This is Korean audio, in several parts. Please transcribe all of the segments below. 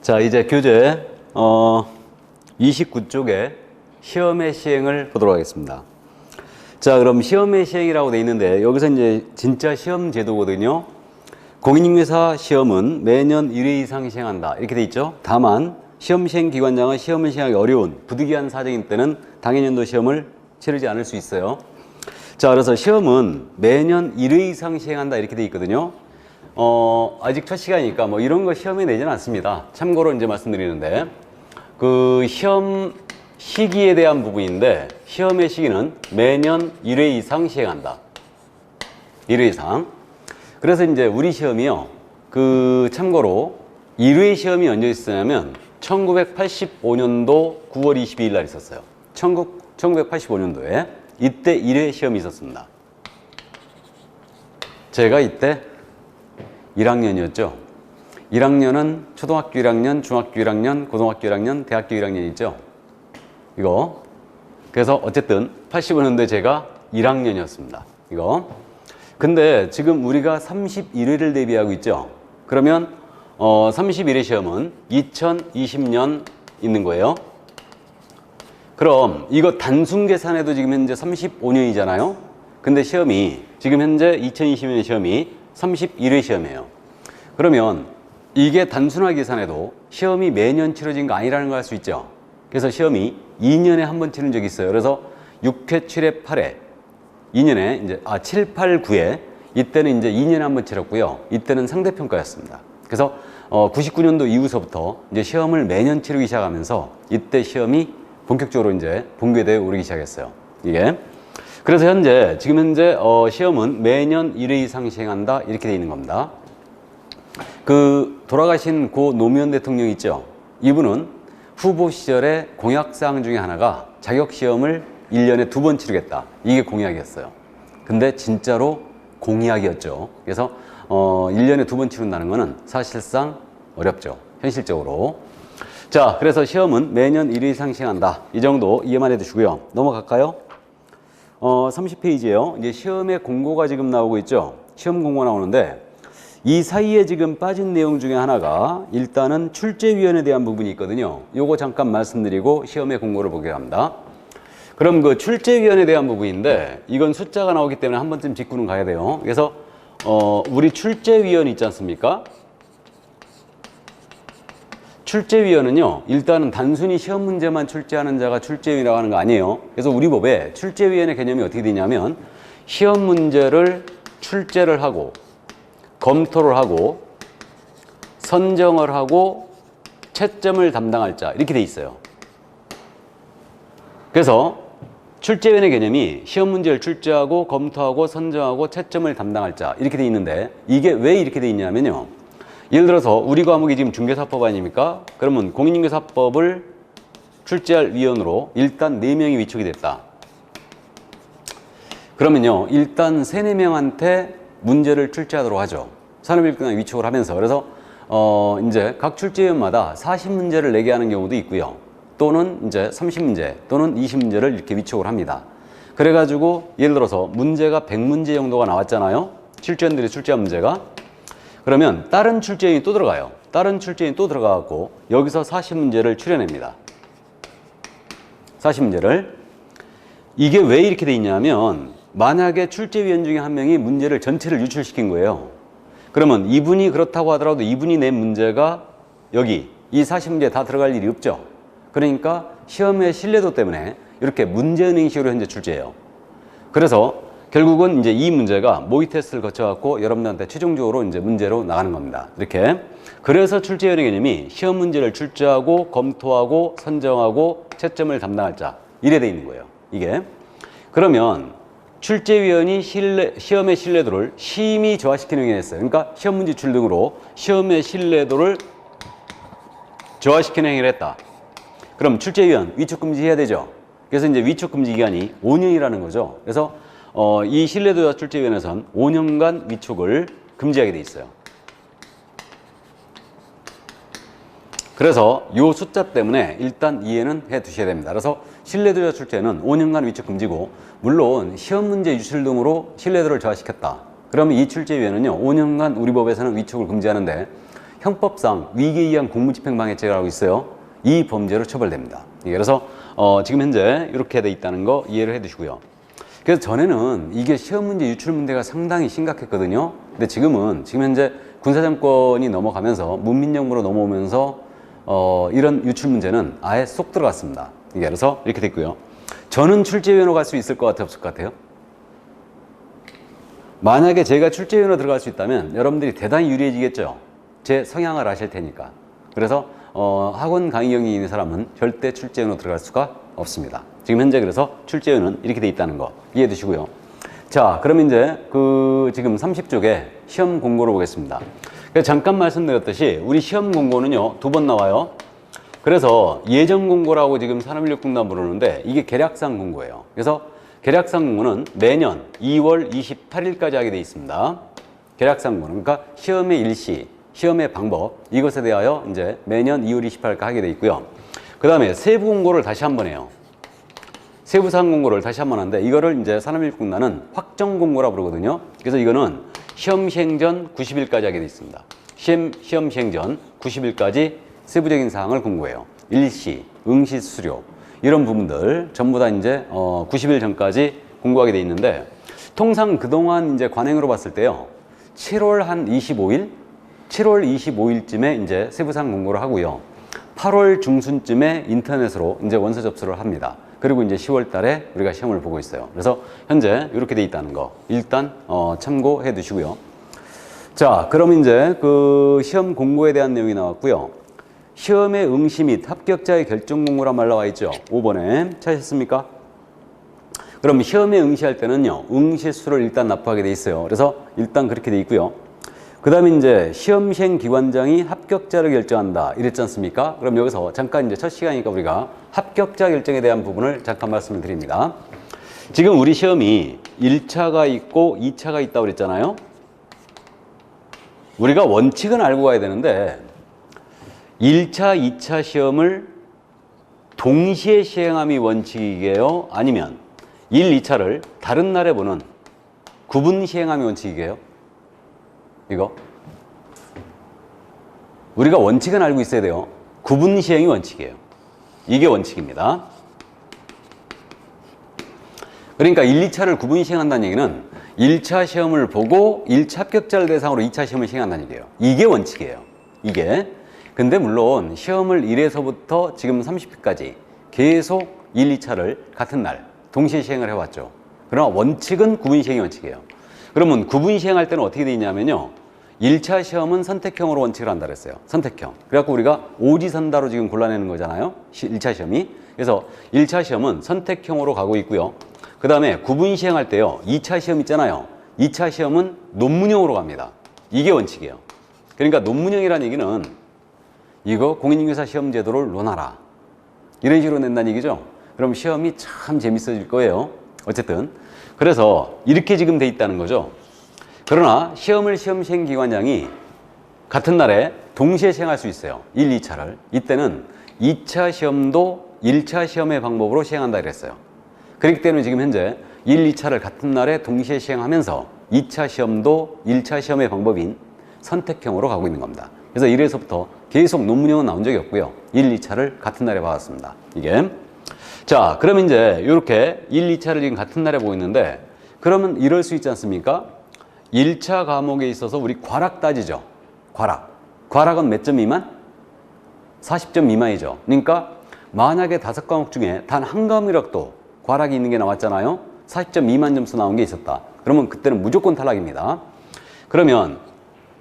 자, 이제 교재 29쪽에 시험의 시행을 보도록 하겠습니다. 자, 그럼 시험의 시행이라고 돼 있는데 여기서 이제 진짜 시험 제도거든요. 공인중개사 시험은 매년 1회 이상 시행한다 이렇게 돼 있죠. 다만 시험 시행 기관장은 시험을 시행하기 어려운 부득이한 사정인 때는 당해년도 시험을 치르지 않을 수 있어요. 자, 그래서 시험은 매년 1회 이상 시행한다 이렇게 돼 있거든요. 아직 첫 시간이니까 뭐 이런 거 시험에 내지는 않습니다. 참고로 이제 말씀드리는데 그 시험 시기에 대한 부분인데 시험의 시기는 매년 1회 이상 시행한다. 1회 이상. 그래서 이제 우리 시험이요. 그 참고로 1회 시험이 언제 있었냐면 1985년도 9월 22일 날 있었어요. 1985년도에 이때 1회 시험이 있었습니다. 제가 이때 1학년이었죠. 1학년은 초등학교 1학년, 중학교 1학년, 고등학교 1학년, 대학교 1학년 있죠. 이거. 그래서 어쨌든 85년도에 제가 1학년이었습니다. 이거. 근데 지금 우리가 31회를 대비하고 있죠. 그러면 31회 시험은 2020년 있는 거예요. 그럼 이거 단순 계산해도 지금 현재 35년이잖아요. 근데 시험이 지금 현재 2020년 시험이 31회 시험이에요. 그러면 이게 단순하게 계산해도 시험이 매년 치러진 거 아니라는 걸 알 수 있죠. 그래서 시험이 2년에 한 번 치른 적이 있어요. 그래서 6회, 7회, 8회 2년에 이제 7, 8, 9회 이때는 이제 2년에 한 번 치렀고요. 이때는 상대평가였습니다. 그래서 99년도 이후서부터 이제 시험을 매년 치르기 시작하면서 이때 시험이 본격적으로 이제 본궤대에 오르기 시작했어요. 이게. 그래서 지금 현재 시험은 매년 1회 이상 시행한다 이렇게 돼 있는 겁니다. 그 돌아가신 고 노무현 대통령 있죠. 이분은 후보 시절에 공약사항 중에 하나가 자격시험을 1년에 2번 치르겠다. 이게 공약이었어요. 근데 진짜로 공약이었죠. 그래서 1년에 2번 치른다는 거는 사실상 어렵죠. 현실적으로. 자, 그래서 시험은 매년 1회 이상 시행한다. 이 정도 이해만 해두시고요. 넘어갈까요? 30페이지에요. 이제 시험의 공고가 지금 나오고 있죠. 시험 공고 나오는데 이 사이에 지금 빠진 내용 중에 하나가 일단은 출제위원에 대한 부분이 있거든요. 요거 잠깐 말씀드리고 시험의 공고를 보게 합니다. 그럼 그 출제위원에 대한 부분인데 이건 숫자가 나오기 때문에 한 번쯤 짚고는 가야 돼요. 그래서 우리 출제위원 있지 않습니까? 출제위원은요, 일단은 단순히 시험 문제만 출제하는 자가 출제위원이라고 하는 거 아니에요. 그래서 우리 법에 출제위원의 개념이 어떻게 되냐면 시험 문제를 출제를 하고 검토를 하고 선정을 하고 채점을 담당할 자 이렇게 돼 있어요. 그래서 출제위원의 개념이 시험 문제를 출제하고 검토하고 선정하고 채점을 담당할 자 이렇게 돼 있는데 이게 왜 이렇게 돼 있냐면요. 예를 들어서 우리 과목이 지금 중개사법 아닙니까? 그러면 공인중개사법을 출제할 위원으로 일단 4명이 위촉이 됐다. 그러면요. 일단 3, 4명한테 문제를 출제하도록 하죠. 산업일등에 위촉을 하면서. 그래서 이제 각 출제위원마다 40문제를 내게 하는 경우도 있고요. 또는 이제 30문제 또는 20문제를 이렇게 위촉을 합니다. 그래가지고 예를 들어서 문제가 100문제 정도가 나왔잖아요. 출제위원들이 출제한 문제가. 그러면 다른 출제인이 또 들어가요. 다른 출제인이 또 들어가고 여기서 40문제를 추려냅니다. 40문제를. 이게 왜 이렇게 돼 있냐면 만약에 출제위원 중에 한 명이 문제를 전체를 유출시킨 거예요. 그러면 이분이 그렇다고 하더라도 이분이 낸 문제가 여기 이 40문제에 다 들어갈 일이 없죠. 그러니까 시험의 신뢰도 때문에 이렇게 문제은행식으로 현재 출제해요. 그래서 결국은 이제 이 문제가 모의 테스트를 거쳐갖고 여러분들한테 최종적으로 이제 문제로 나가는 겁니다. 이렇게. 그래서 출제위원의 개념이 시험 문제를 출제하고 검토하고 선정하고 채점을 담당할 자. 이래 돼 있는 거예요. 이게. 그러면 출제위원이 시험의 신뢰도를 심히 저하시키는 행위를 했어요. 그러니까 시험 문제 출 등으로 시험의 신뢰도를 저하시키는 행위를 했다. 그럼 출제위원 위촉 금지해야 되죠. 그래서 이제 위촉 금지 기간이 5년이라는 거죠. 그래서 이 신뢰도자 출제위원회에서는 5년간 위촉을 금지하게 돼 있어요. 그래서 이 숫자 때문에 일단 이해는 해 두셔야 됩니다. 그래서 신뢰도자 출제는 5년간 위촉 금지고, 물론 시험 문제 유출 등으로 신뢰도를 저하시켰다. 그러면 이 출제위원회는요 5년간 우리 법에서는 위촉을 금지하는데 형법상 위계에 의한 공무집행방해죄라고 있어요. 이 범죄로 처벌됩니다. 그래서 지금 현재 이렇게 돼 있다는 거 이해를 해 두시고요. 그래서 전에는 이게 시험 문제 유출 문제가 상당히 심각했거든요. 근데 지금 현재 군사정권이 넘어가면서 문민정부로 넘어오면서 이런 유출 문제는 아예 쏙 들어갔습니다. 그래서 이렇게 됐고요. 저는 출제위원으로 갈 수 있을 것 같아요, 없을 것 같아요? 만약에 제가 출제위원으로 들어갈 수 있다면 여러분들이 대단히 유리해지겠죠. 제 성향을 아실 테니까. 그래서 학원 강의 경력이 있는 사람은 절대 출제위원으로 들어갈 수가 없습니다. 지금 현재 그래서 출제위원은 이렇게 돼 있다는 거 이해해 두시고요. 자, 그럼 이제 지금 30쪽에 시험 공고를 보겠습니다. 잠깐 말씀드렸듯이 우리 시험 공고는요, 2번 나와요. 그래서 예정 공고라고 지금 산업인력공단 부르는데 이게 계략상 공고예요. 그래서 계략상 공고는 매년 2월 28일까지 하게 돼 있습니다. 계략상 공고는 그러니까 시험의 일시, 시험의 방법 이것에 대하여 이제 매년 2월 28일까지 하게 돼 있고요. 그 다음에 세부 공고를 다시 한번 해요. 세부사항 공고를 다시 한번 하는데 이거를 이제 산업인력공단은 확정 공고라고 부르거든요. 그래서 이거는 시험 시행 전 90일까지 하게 돼 있습니다. 시험 시행 전 90일까지 세부적인 사항을 공고해요. 일시, 응시 수료 이런 부분들 전부 다 이제 90일 전까지 공고하게 돼 있는데 통상 그동안 이제 관행으로 봤을 때요. 7월 한 25일, 7월 25일쯤에 이제 세부사항 공고를 하고요. 8월 중순쯤에 인터넷으로 이제 원서 접수를 합니다. 그리고 이제 10월 달에 우리가 시험을 보고 있어요. 그래서 현재 이렇게 돼 있다는 거 일단 참고해 두시고요. 자, 그럼 이제 그 시험 공고에 대한 내용이 나왔고요. 시험의 응시 및 합격자의 결정 공고란 말 나와 있죠. 5번에 찾으셨습니까? 그럼 시험에 응시할 때는요. 응시수를 일단 납부하게 돼 있어요. 그래서 일단 그렇게 돼 있고요. 그 다음에 이제 시험 시행 기관장이 합격자를 결정한다 이랬지 않습니까? 그럼 여기서 잠깐 이제 첫 시간이니까 우리가 합격자 결정에 대한 부분을 잠깐 말씀을 드립니다. 지금 우리 시험이 1차가 있고 2차가 있다고 그랬잖아요. 우리가 원칙은 알고 가야 되는데 1차, 2차 시험을 동시에 시행함이 원칙이게요? 아니면 1, 2차를 다른 날에 보는 구분 시행함이 원칙이게요? 이거 우리가 원칙은 알고 있어야 돼요. 구분 시행이 원칙이에요. 이게 원칙입니다. 그러니까 1, 2차를 구분 시행한다는 얘기는 1차 시험을 보고 1차 합격자를 대상으로 2차 시험을 시행한다는 얘기예요. 이게 원칙이에요. 이게. 근데 물론 시험을 1에서부터 지금 30회까지 계속 1, 2차를 같은 날 동시에 시행을 해왔죠. 그러나 원칙은 구분 시행이 원칙이에요. 그러면 구분 시행할 때는 어떻게 되어 있냐면요. 1차 시험은 선택형으로 원칙을 한다 그랬어요. 선택형. 그래갖고 우리가 오지선다로 지금 골라내는 거잖아요. 1차 시험이. 그래서 1차 시험은 선택형으로 가고 있고요. 그 다음에 구분 시행할 때요. 2차 시험 있잖아요. 2차 시험은 논문형으로 갑니다. 이게 원칙이에요. 그러니까 논문형이라는 얘기는 이거 공인중개사 시험 제도를 논하라. 이런 식으로 낸다는 얘기죠. 그럼 시험이 참 재밌어질 거예요. 어쨌든. 그래서 이렇게 지금 돼 있다는 거죠. 그러나 시험을 시험 시행 기관장이 같은 날에 동시에 시행할 수 있어요. 1, 2차를. 이때는 2차 시험도 1차 시험의 방법으로 시행한다 그랬어요. 그렇기 때문에 지금 현재 1, 2차를 같은 날에 동시에 시행하면서 2차 시험도 1차 시험의 방법인 선택형으로 가고 있는 겁니다. 그래서 1에서부터 계속 논문형은 나온 적이 없고요. 1, 2차를 같은 날에 받았습니다. 이게. 자, 그럼 이제 이렇게 1, 2차를 지금 같은 날에 보고 있는데 그러면 이럴 수 있지 않습니까? 1차 과목에 있어서 우리 과락 따지죠. 과락. 과락은 몇 점 미만? 40점 미만이죠. 그러니까 만약에 5과목 중에 단 한 과목이라도 과락이 있는 게 나왔잖아요. 40점 미만 점수 나온 게 있었다. 그러면 그때는 무조건 탈락입니다. 그러면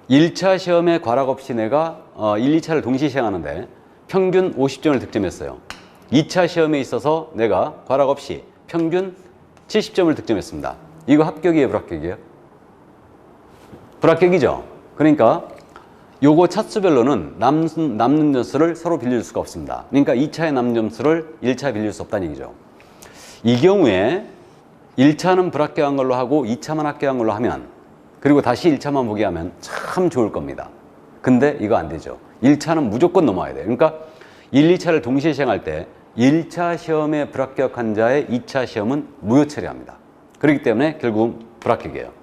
1차 시험에 과락 없이 내가 1, 2차를 동시에 시행하는데 평균 50점을 득점했어요. 2차 시험에 있어서 내가 과락 없이 평균 70점을 득점했습니다. 이거 합격이에요, 불합격이에요? 불합격이죠. 그러니까 요거 차수별로는 남는 점수를 서로 빌릴 수가 없습니다. 그러니까 2차에 남는 점수를 1차에 빌릴 수 없다는 얘기죠. 이 경우에 1차는 불합격한 걸로 하고 2차만 합격한 걸로 하면 그리고 다시 1차만 보게 하면 참 좋을 겁니다. 근데 이거 안 되죠. 1차는 무조건 넘어야 돼요. 그러니까 1, 2차를 동시에 시행할 때 1차 시험에 불합격한 자의 2차 시험은 무효 처리합니다. 그렇기 때문에 결국은 불합격이에요.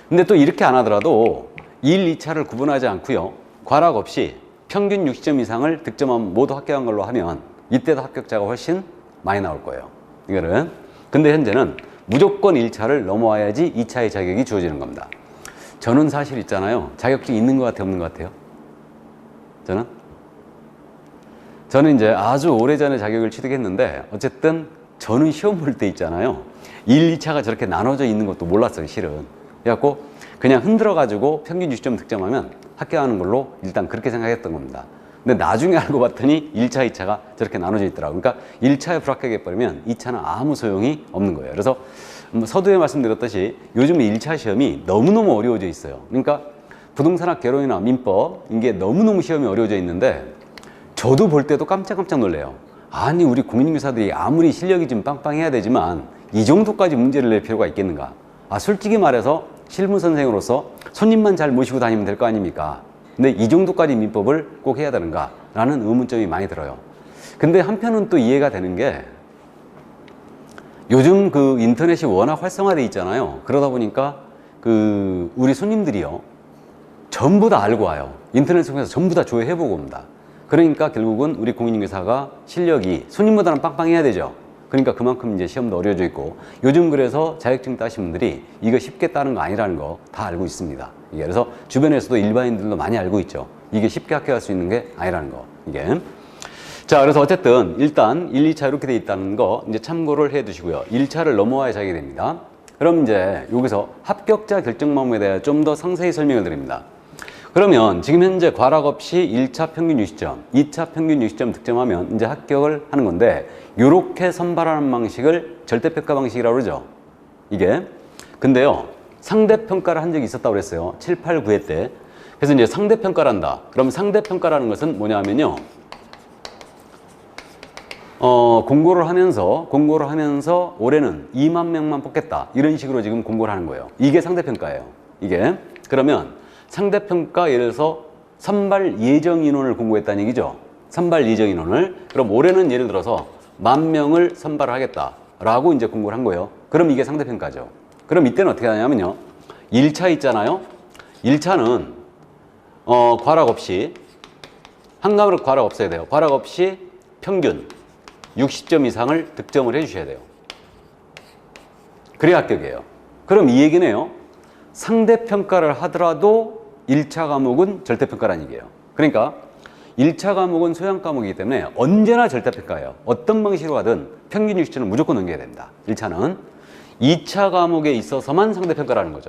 근데 또 이렇게 안 하더라도 1, 2차를 구분하지 않고요. 과락 없이 평균 60점 이상을 득점하면 모두 합격한 걸로 하면 이때도 합격자가 훨씬 많이 나올 거예요. 이거는. 근데 현재는 무조건 1차를 넘어와야지 2차의 자격이 주어지는 겁니다. 저는 사실 있잖아요. 자격증 있는 것 같아요, 없는 것 같아요? 저는 이제 아주 오래전에 자격을 취득했는데 어쨌든 저는 시험 볼 때 있잖아요. 1, 2차가 저렇게 나눠져 있는 것도 몰랐어요, 실은. 그래갖고 그냥 흔들어가지고 평균 60점 득점하면 합격하는 걸로 일단 그렇게 생각했던 겁니다. 근데 나중에 알고 봤더니 1차, 2차가 저렇게 나눠져 있더라고요. 그러니까 1차에 불합격해버리면 2차는 아무 소용이 없는 거예요. 그래서 서두에 말씀드렸듯이 요즘 1차 시험이 너무너무 어려워져 있어요. 그러니까 부동산학 개론이나 민법 이게 너무너무 시험이 어려워져 있는데 저도 볼 때도 깜짝깜짝 놀래요. 아니 우리 공인중개사들이 아무리 실력이 좀 빵빵해야 되지만 이 정도까지 문제를 낼 필요가 있겠는가. 솔직히 말해서 실무 선생으로서 손님만 잘 모시고 다니면 될 거 아닙니까? 근데 이 정도까지 민법을 꼭 해야 되는가 라는 의문점이 많이 들어요. 근데 한편은 또 이해가 되는 게 요즘 그 인터넷이 워낙 활성화돼 있잖아요. 그러다 보니까 그 우리 손님들이요 전부 다 알고 와요. 인터넷 통해서 전부 다 조회해보고 옵니다. 그러니까 결국은 우리 공인중개사가 실력이 손님보다는 빵빵해야 되죠. 그러니까 그만큼 이제 시험도 어려워져 있고 요즘 그래서 자격증 따신 분들이 이거 쉽게 따는 거 아니라는 거 다 알고 있습니다. 이게 그래서 주변에서도 일반인들도 많이 알고 있죠. 이게 쉽게 합격할 수 있는 게 아니라는 거. 이게. 자, 그래서 어쨌든 일단 1, 2차 이렇게 돼 있다는 거 이제 참고를 해 두시고요. 1차를 넘어와야 자격이 됩니다. 그럼 이제 여기서 합격자 결정 방법에 대해 좀 더 상세히 설명을 드립니다. 그러면 지금 현재 과락 없이 1차 평균 60점, 2차 평균 60점 득점하면 이제 합격을 하는 건데 요렇게 선발하는 방식을 절대평가 방식이라고 그러죠. 이게. 근데요. 상대평가를 한 적이 있었다고 그랬어요. 7, 8, 9회 때. 그래서 이제 상대평가를 한다. 그럼 상대평가라는 것은 뭐냐 하면요. 공고를 하면서 올해는 2만 명만 뽑겠다. 이런 식으로 지금 공고를 하는 거예요. 이게 상대평가예요. 이게. 그러면 상대평가 예를 들어서 선발 예정 인원을 공고했다는 얘기죠. 선발 예정 인원을. 그럼 올해는 예를 들어서 10,000명을 선발을 하겠다라고 이제 공고를 한 거예요. 그럼 이게 상대평가죠. 그럼 이때는 어떻게 하냐면요. 1차 있잖아요. 1차는 과락 없이 한가으로 과락 없어야 돼요. 과락 없이 평균 60점 이상을 득점을 해 주셔야 돼요. 그래야 합격이에요. 그럼 이 얘기네요. 상대평가를 하더라도 1차 과목은 절대평가라는 얘기예요. 그러니까 1차 과목은 소양 과목이기 때문에 언제나 절대평가예요. 어떤 방식으로 하든 평균 60점은 무조건 넘겨야 됩니다. 1차는. 2차 과목에 있어서만 상대평가라는 거죠.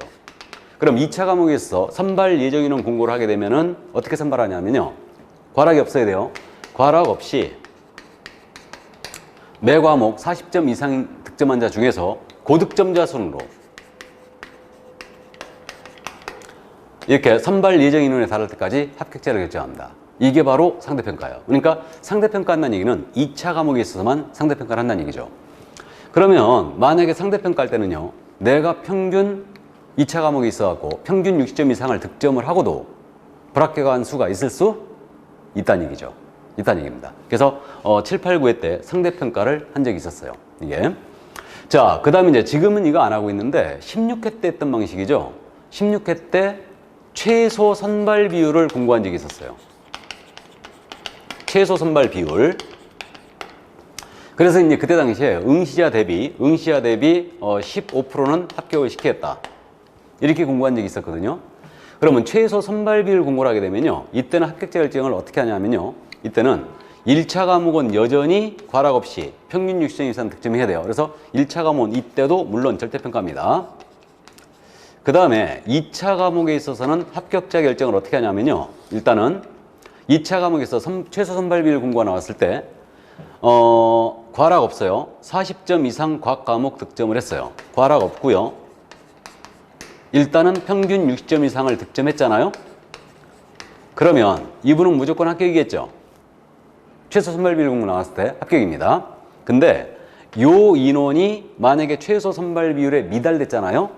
그럼 2차 과목에 있어서 선발 예정인원 공고를 하게 되면은 어떻게 선발하냐면요. 과락이 없어야 돼요. 과락 없이 매 과목 40점 이상 득점한 자 중에서 고득점자 순으로 이렇게 선발 예정 인원에 달할 때까지 합격자를 결정합니다. 이게 바로 상대평가예요. 그러니까 상대평가 한다는 얘기는 2차 과목에 있어서만 상대평가를 한다는 얘기죠. 그러면 만약에 상대평가 할 때는요. 내가 평균 2차 과목에 있어갖고 평균 60점 이상을 득점을 하고도 불합격한 수가 있을 수 있다는 얘기죠. 있다는 얘기입니다. 그래서 7, 8, 9회 때 상대평가를 한 적이 있었어요. 이게. 자, 그 다음에 이제 지금은 이거 안 하고 있는데 16회 때 했던 방식이죠. 16회 때 최소 선발 비율을 공고한 적이 있었어요. 최소 선발 비율. 그래서 이제 그때 당시에 응시자 대비 15%는 합격을 시키겠다. 이렇게 공고한 적이 있었거든요. 그러면 최소 선발 비율 공고를 하게 되면요. 이때는 합격자 결정을 어떻게 하냐면요. 이때는 1차 과목은 여전히 과락 없이 평균 60점 이상 득점해야 돼요. 그래서 1차 과목은 이때도 물론 절대평가입니다. 그 다음에 2차 과목에 있어서는 합격자 결정을 어떻게 하냐면요. 일단은 2차 과목에서 최소 선발 비율 공고가 나왔을 때 과락 없어요. 40점 이상 과학 과목 득점을 했어요. 과락 없고요. 일단은 평균 60점 이상을 득점했잖아요. 그러면 이분은 무조건 합격이겠죠. 최소 선발 비율 공고 나왔을 때 합격입니다. 근데 요 인원이 만약에 최소 선발 비율에 미달됐잖아요.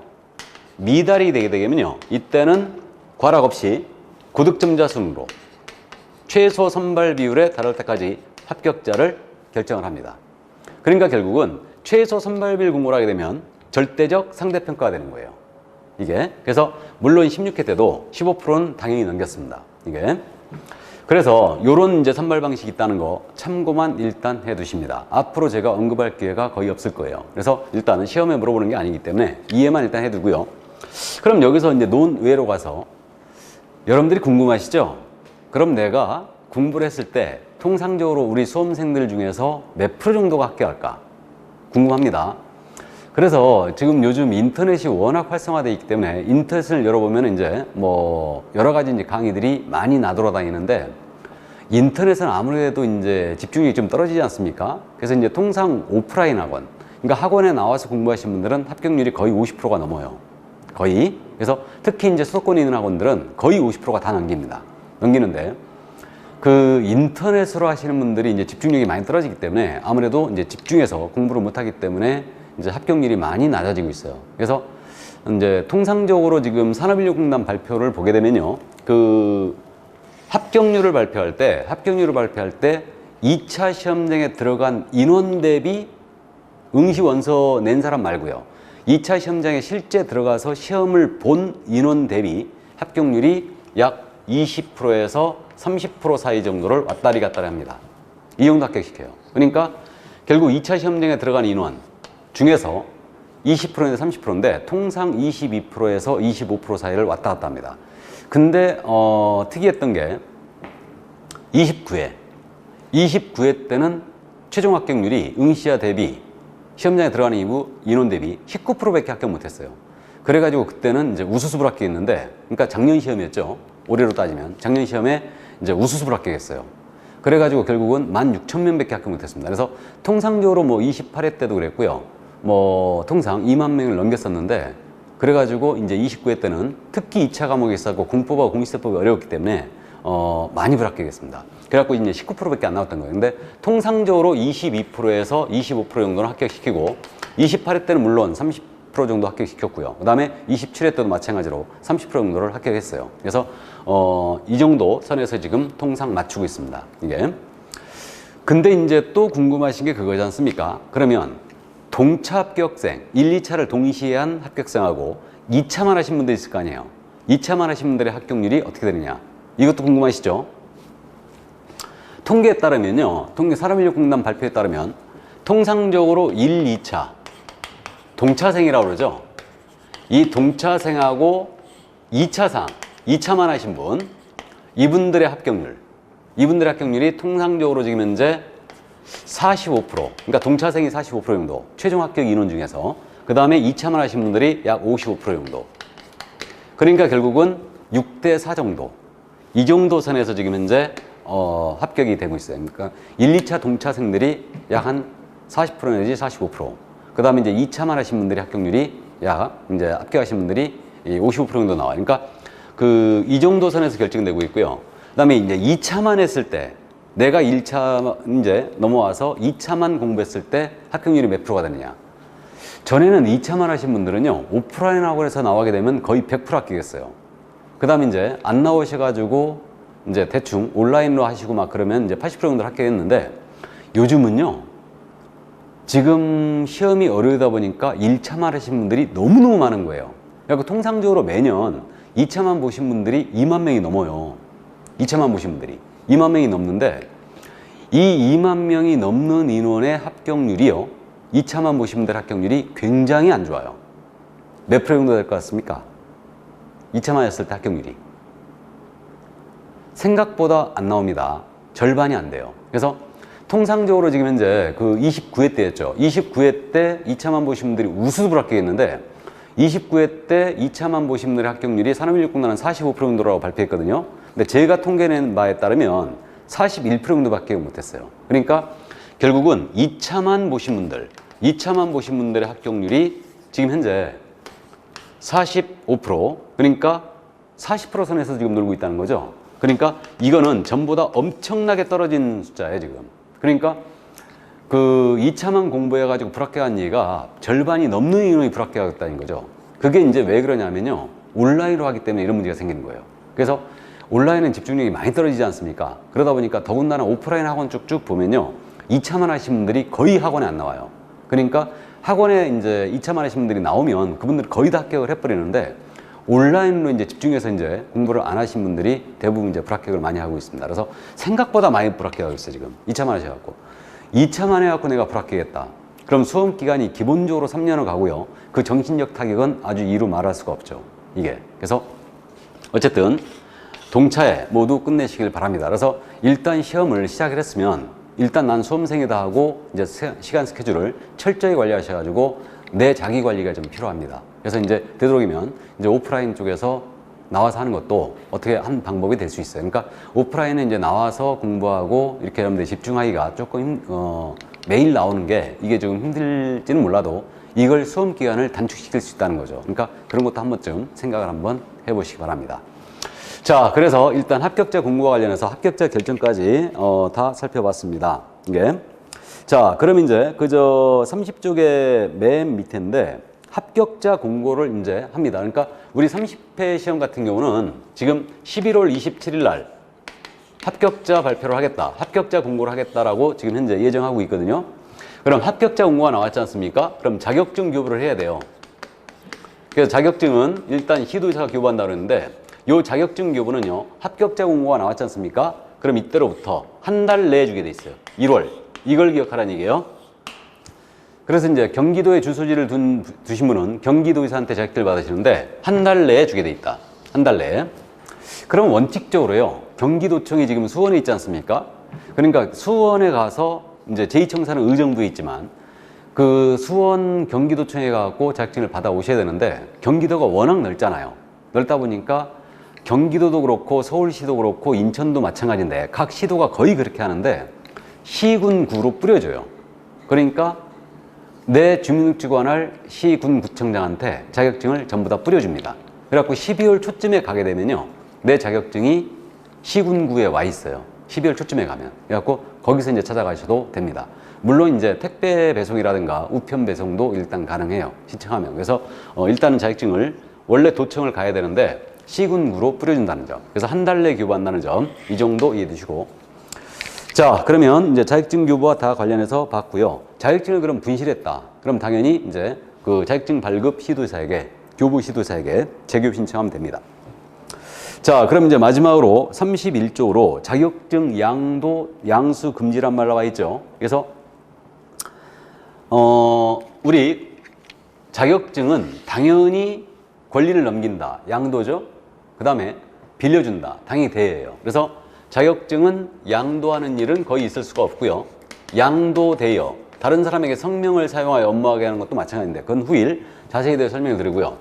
미달이 되게 되면요. 이때는 과락 없이 고득점자 순으로 최소 선발 비율에 달할 때까지 합격자를 결정을 합니다. 그러니까 결국은 최소 선발 비율 공고를 하게 되면 절대적 상대평가가 되는 거예요. 이게. 그래서 물론 16회 때도 15%는 당연히 넘겼습니다. 이게. 그래서 요런 이제 선발 방식이 있다는 거 참고만 일단 해 두십니다. 앞으로 제가 언급할 기회가 거의 없을 거예요. 그래서 일단은 시험에 물어보는 게 아니기 때문에 이해만 일단 해 두고요. 그럼 여기서 이제 논외로 가서 여러분들이 궁금하시죠? 그럼 내가 공부를 했을 때 통상적으로 우리 수험생들 중에서 몇 프로 정도가 합격할까? 궁금합니다. 그래서 지금 요즘 인터넷이 워낙 활성화되어 있기 때문에 인터넷을 열어보면 이제 뭐 여러 가지 이제 강의들이 많이 나돌아다니는데 인터넷은 아무래도 이제 집중력이 좀 떨어지지 않습니까? 그래서 이제 통상 오프라인 학원, 그러니까 학원에 나와서 공부하신 분들은 합격률이 거의 50%가 넘어요. 거의. 그래서 특히 이제 수도권에 있는 학원들은 거의 50%가 다 넘기는데 그 인터넷으로 하시는 분들이 이제 집중력이 많이 떨어지기 때문에 아무래도 이제 집중해서 공부를 못하기 때문에 이제 합격률이 많이 낮아지고 있어요. 그래서 이제 통상적으로 지금 산업인력공단 발표를 보게 되면요, 그 합격률을 발표할 때 2차 시험장에 들어간 인원 대비 응시 원서 낸 사람 말고요, 2차 시험장에 실제 들어가서 시험을 본 인원 대비 합격률이 약 20%에서 30% 사이 정도를 왔다리 갔다리 합니다. 이 정도 합격시켜요. 그러니까 결국 2차 시험장에 들어간 인원 중에서 20%에서 30%인데 통상 22%에서 25% 사이를 왔다 갔다 합니다. 근데 특이했던 게 29회 때는 최종 합격률이 응시자 대비 시험장에 들어가는 인원 대비 19%밖에 합격 못했어요. 그래가지고 그때는 이제 우수습을 합격했는데, 그러니까 작년 시험이었죠. 올해로 따지면 작년 시험에 이제 우수습을 합격했어요. 그래가지고 결국은 16,000명밖에 합격 못했습니다. 그래서 통상적으로 뭐 28회 때도 그랬고요. 뭐 통상 2만 명을 넘겼었는데, 그래가지고 이제 29회 때는 특히 2차 과목이 있었고 공법하고 공시세법이 어려웠기 때문에 많이 불합격했습니다. 그래갖고 이제 19%밖에 안 나왔던 거예요. 근데 통상적으로 22%에서 25% 정도는 합격시키고 28회 때는 물론 30% 정도 합격시켰고요. 그 다음에 27회 때도 마찬가지로 30% 정도를 합격했어요. 그래서 이 정도 선에서 지금 통상 맞추고 있습니다. 이게. 근데 이제 또 궁금하신 게 그거지 않습니까? 그러면 동차 합격생, 1, 2차를 동시에 한 합격생하고 2차만 하신 분들 있을 거 아니에요. 2차만 하신 분들의 합격률이 어떻게 되느냐? 이것도 궁금하시죠? 통계에 따르면요, 산업인력공단 발표에 따르면 통상적으로 1, 2차 동차생이라고 그러죠. 이 동차생하고 2차만 하신 분, 이분들의 합격률이 통상적으로 지금 현재 45%, 그러니까 동차생이 45% 정도, 최종 합격 인원 중에서, 그 다음에 2차만 하신 분들이 약 55% 정도. 그러니까 결국은 6대4 정도, 이 정도 선에서 지금 현재 합격이 되고 있어요. 그러니까 1, 2차 동차생들이 약 한 40% 내지 45%. 그 다음에 이제 2차만 하신 분들의 합격률이 약 이제 합격하신 분들이 55% 정도 나와요. 그러니까 이 정도 선에서 결정되고 있고요. 그 다음에 이제 2차만 했을 때, 내가 1차 이제 넘어와서 2차만 공부했을 때 합격률이 몇 프로가 되느냐. 전에는 2차만 하신 분들은요, 오프라인 학원에서 나오게 되면 거의 100% 합격했어요. 그 다음에 이제 안 나오셔가지고 이제 대충 온라인으로 하시고 막 그러면 이제 80% 정도 합격했는데, 요즘은요, 지금 시험이 어려우다 보니까 1차만 하신 분들이 너무너무 많은 거예요. 그러니까 통상적으로 매년 2차만 보신 분들이 2만 명이 넘어요. 2차만 보신 분들이 2만 명이 넘는데, 이 2만 명이 넘는 인원의 합격률이요, 2차만 보신 분들 합격률이 굉장히 안 좋아요. 몇 프로 정도 될 것 같습니까? 2차만 했을 때 합격률이 생각보다 안 나옵니다. 절반이 안 돼요. 그래서 통상적으로 지금 현재 그 29회 때였죠. 29회 때 2차만 보신 분들이 우수습을 합격했는데, 29회 때 2차만 보신 분들의 합격률이 산업인력공단은 45% 정도라고 발표했거든요. 근데 제가 통계낸 바에 따르면 41% 정도밖에 못했어요. 그러니까 결국은 2차만 보신 분들의 합격률이 지금 현재 45%, 그러니까 40% 선에서 지금 놀고 있다는 거죠. 그러니까 이거는 전보다 엄청나게 떨어진 숫자예요, 지금. 그러니까 그 2차만 공부해가지고 불합격한 얘가 절반이 넘는 인원이 불합격했다는 거죠. 그게 이제 왜 그러냐면요, 온라인으로 하기 때문에 이런 문제가 생기는 거예요. 그래서 온라인은 집중력이 많이 떨어지지 않습니까? 그러다 보니까 더군다나 오프라인 학원 쭉쭉 보면요, 2차만 하신 분들이 거의 학원에 안 나와요. 그러니까 학원에 이제 2차만 하신 분들이 나오면 그분들이 거의 다 합격을 해버리는데, 온라인으로 이제 집중해서 이제 공부를 안 하신 분들이 대부분 이제 불합격을 많이 하고 있습니다. 그래서 생각보다 많이 불합격하고 있어요, 지금. 2차만 하셔갖고. 2차만 해갖고 내가 불합격했다. 그럼 수험 기간이 기본적으로 3년을 가고요. 그 정신적 타격은 아주 이루 말할 수가 없죠. 이게. 그래서 어쨌든 동차에 모두 끝내시길 바랍니다. 그래서 일단 시험을 시작을 했으면 일단 난 수험생이다 하고 이제 시간 스케줄을 철저히 관리하셔가지고 내 자기 관리가 좀 필요합니다. 그래서 이제 되도록이면 이제 오프라인 쪽에서 나와서 하는 것도 어떻게 한 방법이 될 수 있어요. 그러니까 오프라인에 이제 나와서 공부하고 이렇게 여러분들이 집중하기가 조금 매일 나오는 게 이게 좀 힘들지는 몰라도 이걸 수험 기간을 단축시킬 수 있다는 거죠. 그러니까 그런 것도 한 번쯤 생각을 한번 해보시기 바랍니다. 자, 그래서 일단 합격자 공고와 관련해서 합격자 결정까지 다 살펴봤습니다. 이게 자, 그럼 이제 그저 30쪽의 맨 밑인데 합격자 공고를 이제 합니다. 그러니까 우리 30회 시험 같은 경우는 지금 11월 27일 날 합격자 발표를 하겠다, 합격자 공고를 하겠다라고 지금 현재 예정하고 있거든요. 그럼 합격자 공고가 나왔지 않습니까? 그럼 자격증 교부를 해야 돼요. 그래서 자격증은 일단 시도의사가 교부한다고 그랬는데 요 자격증 교부는요, 합격자 공고가 나왔지 않습니까? 그럼 이때로부터 한 달 내에 주게 돼 있어요. 1월. 이걸 기억하라는 얘기예요. 그래서 이제 경기도에 주소지를 두신 분은 경기도의사한테 자격증을 받으시는데 한 달 내에 주게 돼 있다. 한 달 내에. 그럼 원칙적으로요, 경기도청이 지금 수원에 있지 않습니까? 그러니까 수원에 가서 이제 제2청사는 의정부에 있지만 그 수원 경기도청에 가고 자격증을 받아 오셔야 되는데 경기도가 워낙 넓잖아요. 넓다 보니까 경기도도 그렇고 서울시도 그렇고 인천도 마찬가지인데 각 시도가 거의 그렇게 하는데 시군구로 뿌려줘요. 그러니까 내 주민등록증관할 시군 구청장한테 자격증을 전부 다 뿌려줍니다. 그래갖고 12월 초쯤에 가게 되면요, 내 자격증이 시군구에 와 있어요. 12월 초쯤에 가면. 그래갖고 거기서 이제 찾아가셔도 됩니다. 물론 이제 택배 배송이라든가 우편 배송도 일단 가능해요. 신청하면. 그래서 일단은 자격증을 원래 도청을 가야 되는데 시군구로 뿌려준다는 점. 그래서 한 달 내에 교부한다는 점. 이 정도 이해해 두시고. 자, 그러면 이제 자격증 교부와 다 관련해서 봤고요. 자격증을 그럼 분실했다. 그럼 당연히 이제 그 자격증 발급 시도사에게, 교부 시도사에게 재교부 신청하면 됩니다. 자, 그럼 이제 마지막으로 31쪽으로 자격증 양수 금지란 말 나와 있죠. 그래서 우리 자격증은 당연히 권리를 넘긴다. 양도죠. 그 다음에 빌려준다. 당연히 대여예요. 그래서 자격증은 양도하는 일은 거의 있을 수가 없고요. 양도 대여. 다른 사람에게 성명을 사용하여 업무하게 하는 것도 마찬가지인데 그건 후일 자세히 대해 설명을 드리고요.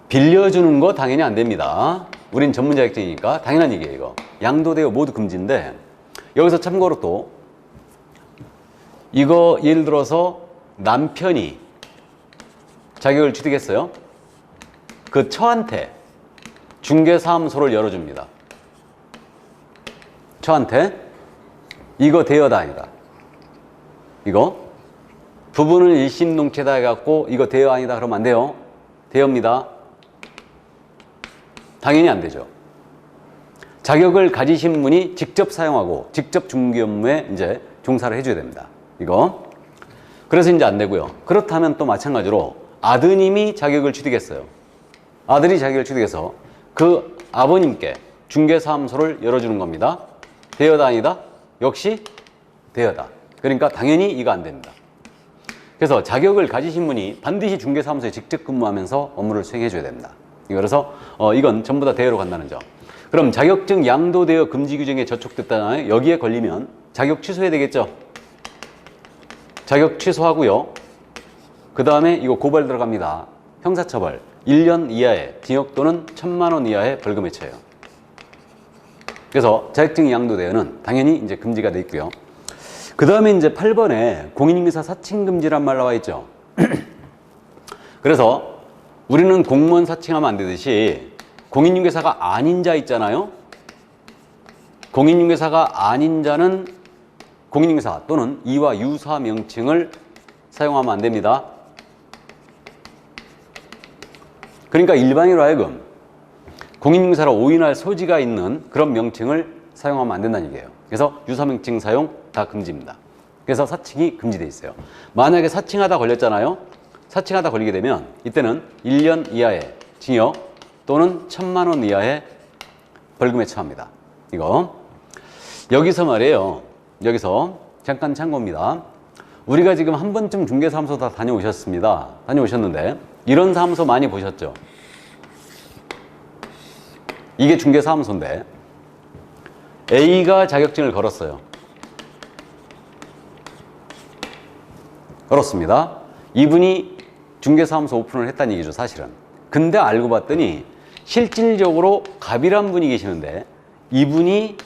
빌려주는 거 당연히 안 됩니다. 우린 전문 자격증이니까 당연한 얘기예요. 이거 양도 대여 모두 금지인데 여기서 참고로 또 이거 예를 들어서 남편이 자격을 취득했어요. 그 처한테 중개사무소를 열어줍니다. 처한테 이거 대여다 아니다. 이거 부부는 일심동체다 해갖고 이거 대여 아니다 그러면 안 돼요. 대여입니다. 당연히 안 되죠. 자격을 가지신 분이 직접 사용하고 직접 중개 업무에 이제 종사를 해줘야 됩니다. 이거. 그래서 이제 안 되고요. 그렇다면 또 마찬가지로 아드님이 자격을 취득했어요. 아들이 자격을 취득해서 그 아버님께 중개사무소를 열어주는 겁니다. 대여다 아니다? 역시 대여다. 그러니까 당연히 이거 안 됩니다. 그래서 자격을 가지신 분이 반드시 중개사무소에 직접 근무하면서 업무를 수행해줘야 됩니다. 그래서 이건 전부 다 대여로 간다는 점. 그럼 자격증 양도 대여 금지 규정에 저촉됐다나요? 여기에 걸리면 자격 취소해야 되겠죠? 자격 취소하고요. 그 다음에 이거 고발 들어갑니다. 형사처벌 1년 이하의 징역 또는 1,000만 원 이하의 벌금에 처해요. 그래서 자격증 양도 대여는 당연히 이제 금지가 돼 있고요. 그 다음에 이제 8번에 공인중개사 사칭 금지란 말 나와 있죠. 그래서 우리는 공무원 사칭하면 안 되듯이 공인중개사가 아닌 자 있잖아요. 공인중개사가 아닌 자는 공인중개사 또는 이와 유사 명칭을 사용하면 안 됩니다. 그러니까 일반인으로 하여금 공인중개사로 오인할 소지가 있는 그런 명칭을 사용하면 안 된다는 얘기예요. 그래서 유사 명칭 사용 다 금지입니다. 그래서 사칭이 금지되어 있어요. 만약에 사칭하다 걸렸잖아요. 사칭하다 걸리게 되면 이때는 1년 이하의 징역 또는 1,000만 원 이하의 벌금에 처합니다. 이거. 여기서 말이에요. 여기서 잠깐 참고입니다. 우리가 지금 한 번쯤 중개사무소 다 다녀오셨습니다. 다녀오셨는데 이런 사무소 많이 보셨죠? 이게 중개사무소인데 A가 자격증을 걸었어요. 걸었습니다. 이분이 중개사무소 오픈을 했다는 얘기죠, 사실은. 근데 알고 봤더니 실질적으로 갑이란 분이 계시는데 이분이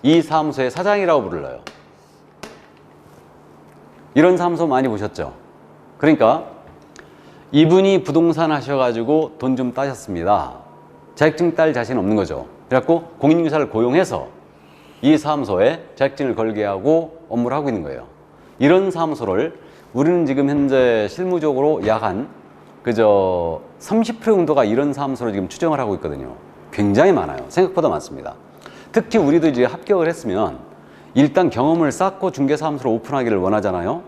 이 사무소의 사장이라고 불러요. 이런 사무소 많이 보셨죠? 그러니까 이분이 부동산 하셔가지고 돈 좀 따셨습니다. 자격증 딸 자신 없는 거죠. 그래갖고 공인중개사를 고용해서 이 사무소에 자격증을 걸게 하고 업무를 하고 있는 거예요. 이런 사무소를 우리는 지금 현재 실무적으로 약 한 그저 30% 정도가 이런 사무소를 지금 추정을 하고 있거든요. 굉장히 많아요. 생각보다 많습니다. 특히 우리도 이제 합격을 했으면 일단 경험을 쌓고 중개사무소를 오픈하기를 원하잖아요.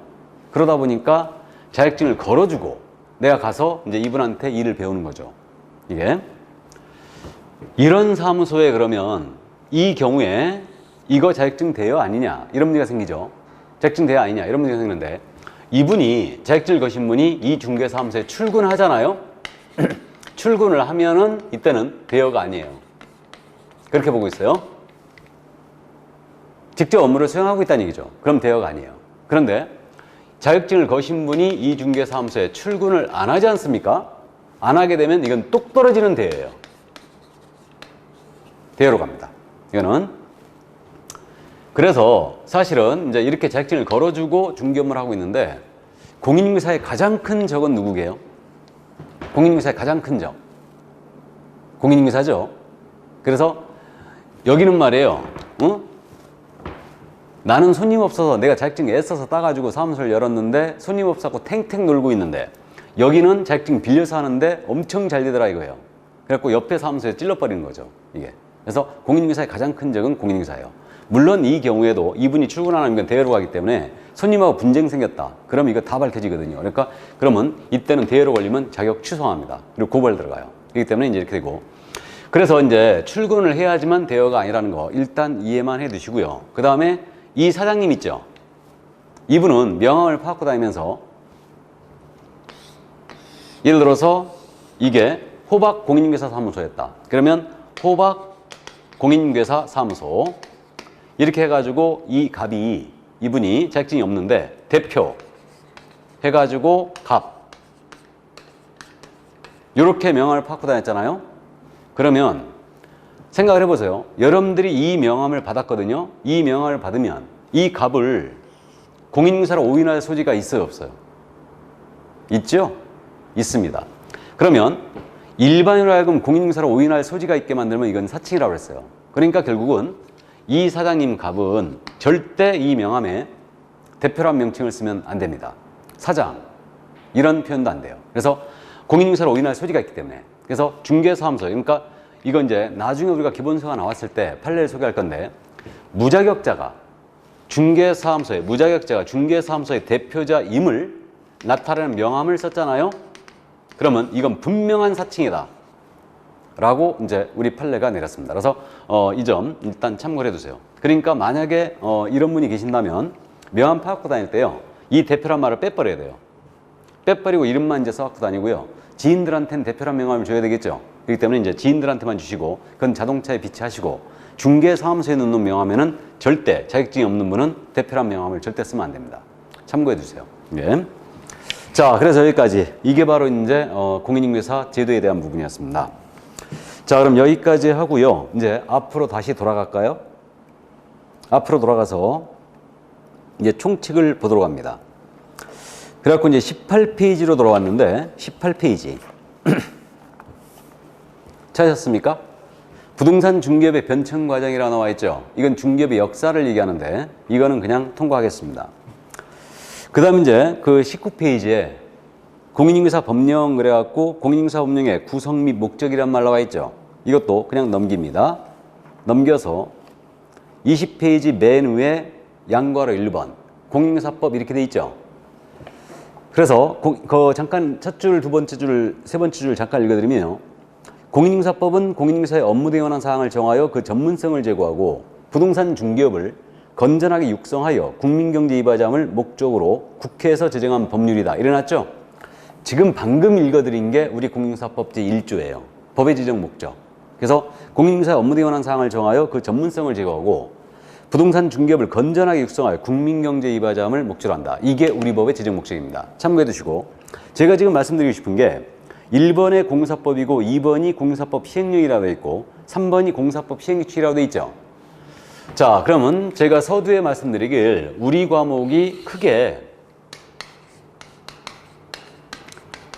그러다 보니까 자격증을 걸어주고 내가 가서 이제 이분한테 일을 배우는 거죠. 이게. 이런 사무소에 그러면 이 경우에 이거 자격증 대여 아니냐 이런 문제가 생기죠. 자격증 대여 아니냐 이런 문제가 생기는데 이분이 자격증을 거신 분이 이 중개사무소에 출근하잖아요. 출근을 하면은 이때는 대여가 아니에요. 그렇게 보고 있어요. 직접 업무를 수행하고 있다는 얘기죠. 그럼 대여가 아니에요. 그런데 자격증을 거신 분이 이 중개사무소에 출근을 안 하지 않습니까? 안 하게 되면 이건 똑 떨어지는 대여예요. 대여로 갑니다. 이거는. 그래서 사실은 이제 이렇게 자격증을 걸어주고 중개 업무를 하고 있는데 공인중개사의 가장 큰 적은 누구게요? 공인중개사의 가장 큰 적. 공인중개사죠. 그래서 여기는 말이에요. 나는 손님 없어서 내가 자격증 애써서 따가지고 사무소를 열었는데 손님 없어서 탱탱 놀고 있는데 여기는 자격증 빌려서 하는데 엄청 잘 되더라 이거예요. 그래갖고 옆에 사무소에 찔러버리는 거죠. 이게. 그래서 공인중개사의 가장 큰 적은 공인중개사예요. 물론 이 경우에도 이분이 출근 안 하면 대여로 가기 때문에 손님하고 분쟁 생겼다. 그럼 이거 다 밝혀지거든요. 그러니까 그러면 이때는 대여로 걸리면 자격 취소합니다. 그리고 고발 들어가요. 그렇기 때문에 이제 이렇게 되고. 그래서 이제 출근을 해야지만 대여가 아니라는 거 일단 이해만 해 두시고요. 그 다음에 이 사장님 있죠. 이분은 명함을 파악고 다니면서 예를 들어서 이게 호박 공인중개사 사무소였다. 그러면 호박 공인중개사 사무소 이렇게 해가지고 이 갑이 이분이 자격증이 없는데 대표 해가지고 갑 이렇게 명함을 파악고 다녔잖아요. 그러면 생각을 해보세요. 여러분들이 이 명함을 받았거든요. 이 명함을 받으면 이 갑을 공인중개사로 오인할 소지가 있어요, 없어요? 있죠? 있습니다. 그러면 일반인으로 하여금 공인중개사로 오인할 소지가 있게 만들면 이건 사칭이라고 했어요. 그러니까 결국은 이 사장님 갑은 절대 이 명함에 대표란 명칭을 쓰면 안 됩니다. 사장 이런 표현도 안 돼요. 그래서 공인중개사로 오인할 소지가 있기 때문에. 그래서 중개사무소, 그러니까 이건 이제 나중에 우리가 기본서가 나왔을 때 판례를 소개할 건데 무자격자가 중개사무소에 무자격자가 중개사무소의 대표자임을 나타내는 명함을 썼잖아요. 그러면 이건 분명한 사칭이다 라고 이제 우리 판례가 내렸습니다. 그래서 이 점 일단 참고를 해두세요. 그러니까 만약에 이런 분이 계신다면 명함 파악고 다닐 때요, 이 대표란 말을 빼버려야 돼요. 빼버리고 이름만 이제 써갖고 다니고요. 지인들한테는 대표란 명함을 줘야 되겠죠. 그렇기 때문에 이제 지인들한테만 주시고 그건 자동차에 비치하시고 중개사무소에 넣는 명함에는 절대 자격증이 없는 분은 대표란 명함을 절대 쓰면 안 됩니다. 참고해 두세요. 예. 자, 그래서 여기까지 이게 바로 이제 공인중개사 제도에 대한 부분이었습니다. 자, 그럼 여기까지 하고요. 이제 앞으로 다시 돌아갈까요? 앞으로 돌아가서 이제 총칙을 보도록 합니다. 그래갖고 이제 18페이지로 돌아왔는데 18페이지 찾으셨습니까? 부동산 중개업의 변천 과정이라고 나와 있죠. 이건 중개업의 역사를 얘기하는데 이거는 그냥 통과하겠습니다. 그 다음 이제 그 19페이지에 공인중개사 법령 그래갖고 공인중개사 법령의 구성 및 목적이란 말 나와 있죠. 이것도 그냥 넘깁니다. 넘겨서 20페이지 맨 위에 양괄호 1번 공인중개사법 이렇게 돼 있죠. 그래서 잠깐 첫 줄, 두 번째 줄, 세 번째 줄 잠깐 읽어드리면요. 공인중개사법은 공인중개사의 업무 등에 관한 사항을 정하여 그 전문성을 제고하고 부동산 중개업을 건전하게 육성하여 국민경제 이바지함을 목적으로 국회에서 제정한 법률이다. 이래놨죠? 지금 방금 읽어드린 게 우리 공인중개사법 제1조예요. 법의 지정 목적. 그래서 공인중개사의 업무 등에 관한 사항을 정하여 그 전문성을 제고하고 부동산 중개업을 건전하게 육성하여 국민경제 이바지함을 목적으로 한다. 이게 우리 법의 지정 목적입니다. 참고해 두시고, 제가 지금 말씀드리고 싶은 게 1번의 공사법이고 2번이 공사법 시행령이라고 되어 있고 3번이 공사법 시행규칙이라고 되어 있죠. 자, 그러면 제가 서두에 말씀드리길 우리 과목이 크게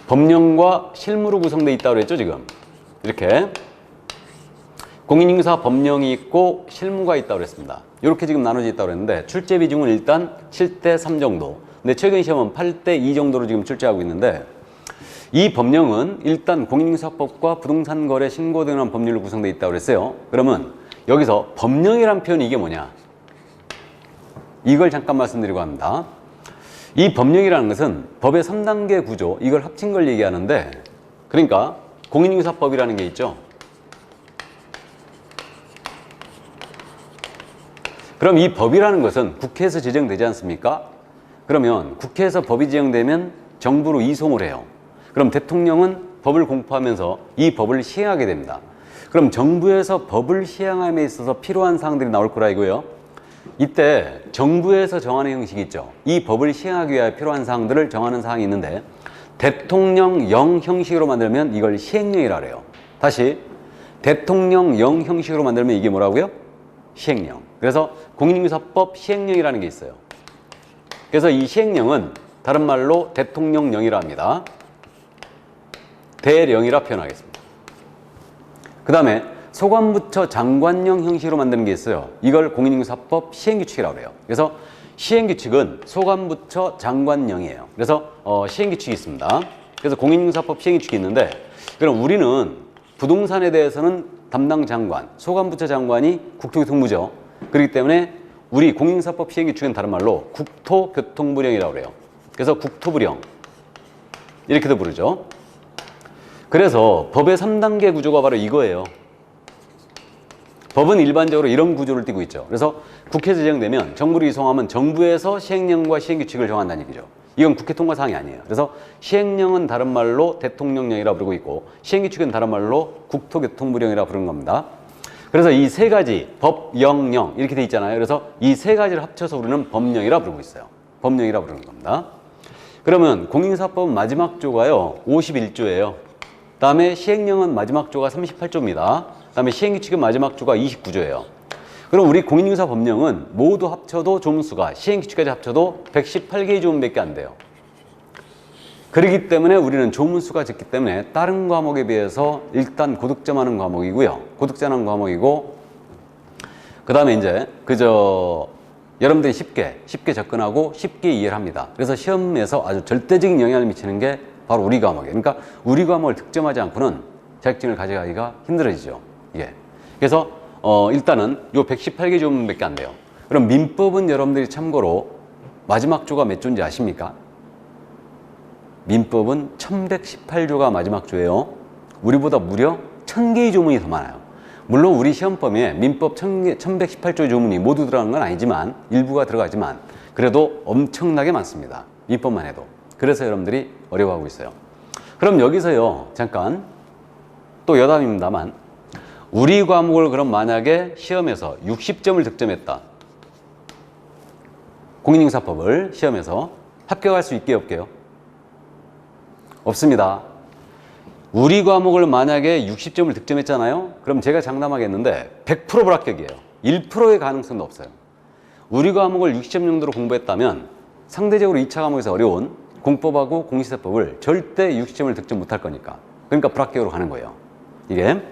법령과 실무로 구성되어 있다고 그랬죠, 지금. 이렇게 공인중개사 법령이 있고 실무가 있다고 그랬습니다. 이렇게 지금 나눠져 있다고 그랬는데 출제 비중은 일단 7대 3 정도. 근데 최근 시험은 8대 2 정도로 지금 출제하고 있는데, 이 법령은 일단 공인중개사법과 부동산거래 신고 등이라는 법률로 구성되어 있다고 그랬어요. 그러면 여기서 법령이란 표현이 이게 뭐냐? 이걸 잠깐 말씀드리고 합니다. 이 법령이라는 것은 법의 3단계 구조, 이걸 합친 걸 얘기하는데, 그러니까 공인중개사법이라는 게 있죠. 그럼 이 법이라는 것은 국회에서 제정되지 않습니까? 그러면 국회에서 법이 제정되면 정부로 이송을 해요. 그럼 대통령은 법을 공포하면서 이 법을 시행하게 됩니다. 그럼 정부에서 법을 시행함에 있어서 필요한 사항들이 나올 거라 이거예요. 이때 정부에서 정하는 형식이 있죠. 이 법을 시행하기 위해 필요한 사항들을 정하는 사항이 있는데, 대통령령 형식으로 만들면 이걸 시행령이라 그래요. 다시, 대통령령 형식으로 만들면 이게 뭐라고요? 시행령. 그래서 공인중개사법 시행령이라는 게 있어요. 그래서 이 시행령은 다른 말로 대통령령이라 합니다. 대령이라 표현하겠습니다. 그 다음에 소관부처 장관령 형식으로 만드는 게 있어요. 이걸 공인중개사법 시행규칙이라고 해요. 그래서 시행규칙은 소관부처 장관령이에요. 그래서 시행규칙이 있습니다. 그래서 공인중개사법 시행규칙이 있는데, 그럼 우리는 부동산에 대해서는 담당 장관, 소관부처 장관이 국토교통부죠. 그렇기 때문에 우리 공인중개사법 시행규칙은 다른 말로 국토교통부령이라고 그래요. 그래서 국토부령 이렇게도 부르죠. 그래서 법의 3단계 구조가 바로 이거예요. 법은 일반적으로 이런 구조를 띠고 있죠. 그래서 국회에서 제정되면 정부로 이송하면 정부에서 시행령과 시행규칙을 정한다는 얘기죠. 이건 국회 통과 사항이 아니에요. 그래서 시행령은 다른 말로 대통령령이라고 부르고 있고, 시행규칙은 다른 말로 국토교통부령이라고 부르는 겁니다. 그래서 이 세 가지, 법, 영, 령 이렇게 돼 있잖아요. 그래서 이 세 가지를 합쳐서 우리는 법령이라고 부르고 있어요. 법령이라고 부르는 겁니다. 그러면 공인중개사법은 마지막 조가요 51조예요. 다음에 시행령은 마지막 조가 38조입니다. 다음에 시행규칙은 마지막 조가 29조예요. 그럼 우리 공인중개사 법령은 모두 합쳐도 조문수가 시행규칙까지 합쳐도 118개의 조문밖에 안 돼요. 그렇기 때문에 우리는 조문수가 적기 때문에 다른 과목에 비해서 일단 고득점하는 과목이고요. 고득점하는 과목이고, 그 다음에 이제 여러분들이 쉽게 접근하고 쉽게 이해를 합니다. 그래서 시험에서 아주 절대적인 영향을 미치는 게 바로 우리 과목이에요. 그러니까 우리 과목을 득점하지 않고는 자격증을 가져가기가 힘들어지죠. 예. 그래서 일단은 요 118개 조문밖에 안 돼요. 그럼 민법은 여러분들이 참고로 마지막 조가 몇 조인지 아십니까? 민법은 1118조가 마지막 조예요. 우리보다 무려 1000개의 조문이 더 많아요. 물론 우리 시험범위에 민법 1118조의 조문이 모두 들어가는 건 아니지만, 일부가 들어가지만 그래도 엄청나게 많습니다. 민법만 해도. 그래서 여러분들이 어려워하고 있어요. 그럼 여기서요, 잠깐 또 여담입니다만, 우리 과목을 그럼 만약에 시험에서 60점을 득점했다. 공인중개사법을 시험에서 합격할 수 있게 없게요? 없습니다. 우리 과목을 만약에 60점을 득점했잖아요? 그럼 제가 장담하겠는데 100% 불합격이에요. 1%의 가능성도 없어요. 우리 과목을 60점 정도로 공부했다면 상대적으로 2차 과목에서 어려운 공법하고 공시세법을 절대 60점을 득점 못할 거니까. 그러니까 불합격으로 가는 거예요. 이게.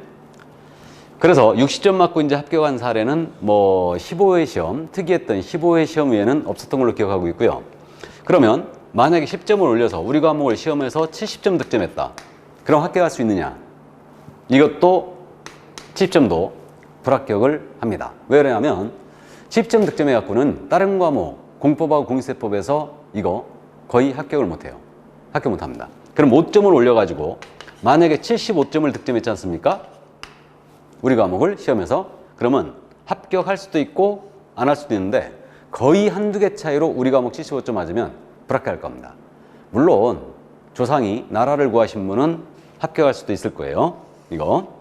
그래서 60점 맞고 이제 합격한 사례는 15회 시험, 특이했던 15회 시험 외에는 없었던 걸로 기억하고 있고요. 그러면 만약에 10점을 올려서 우리 과목을 시험에서 70점 득점했다. 그럼 합격할 수 있느냐? 이것도 70점도 불합격을 합니다. 왜 그러냐면 10점 득점해갖고는 다른 과목, 공법하고 공시세법에서 이거 거의 합격을 못해요. 합격 못합니다. 그럼 5점을 올려가지고 만약에 75점을 득점했지 않습니까? 우리 과목을 시험에서. 그러면 합격할 수도 있고 안 할 수도 있는데 거의 한두 개 차이로 우리 과목 75점 맞으면 불합격할 겁니다. 물론 조상이 나라를 구하신 분은 합격할 수도 있을 거예요. 이거.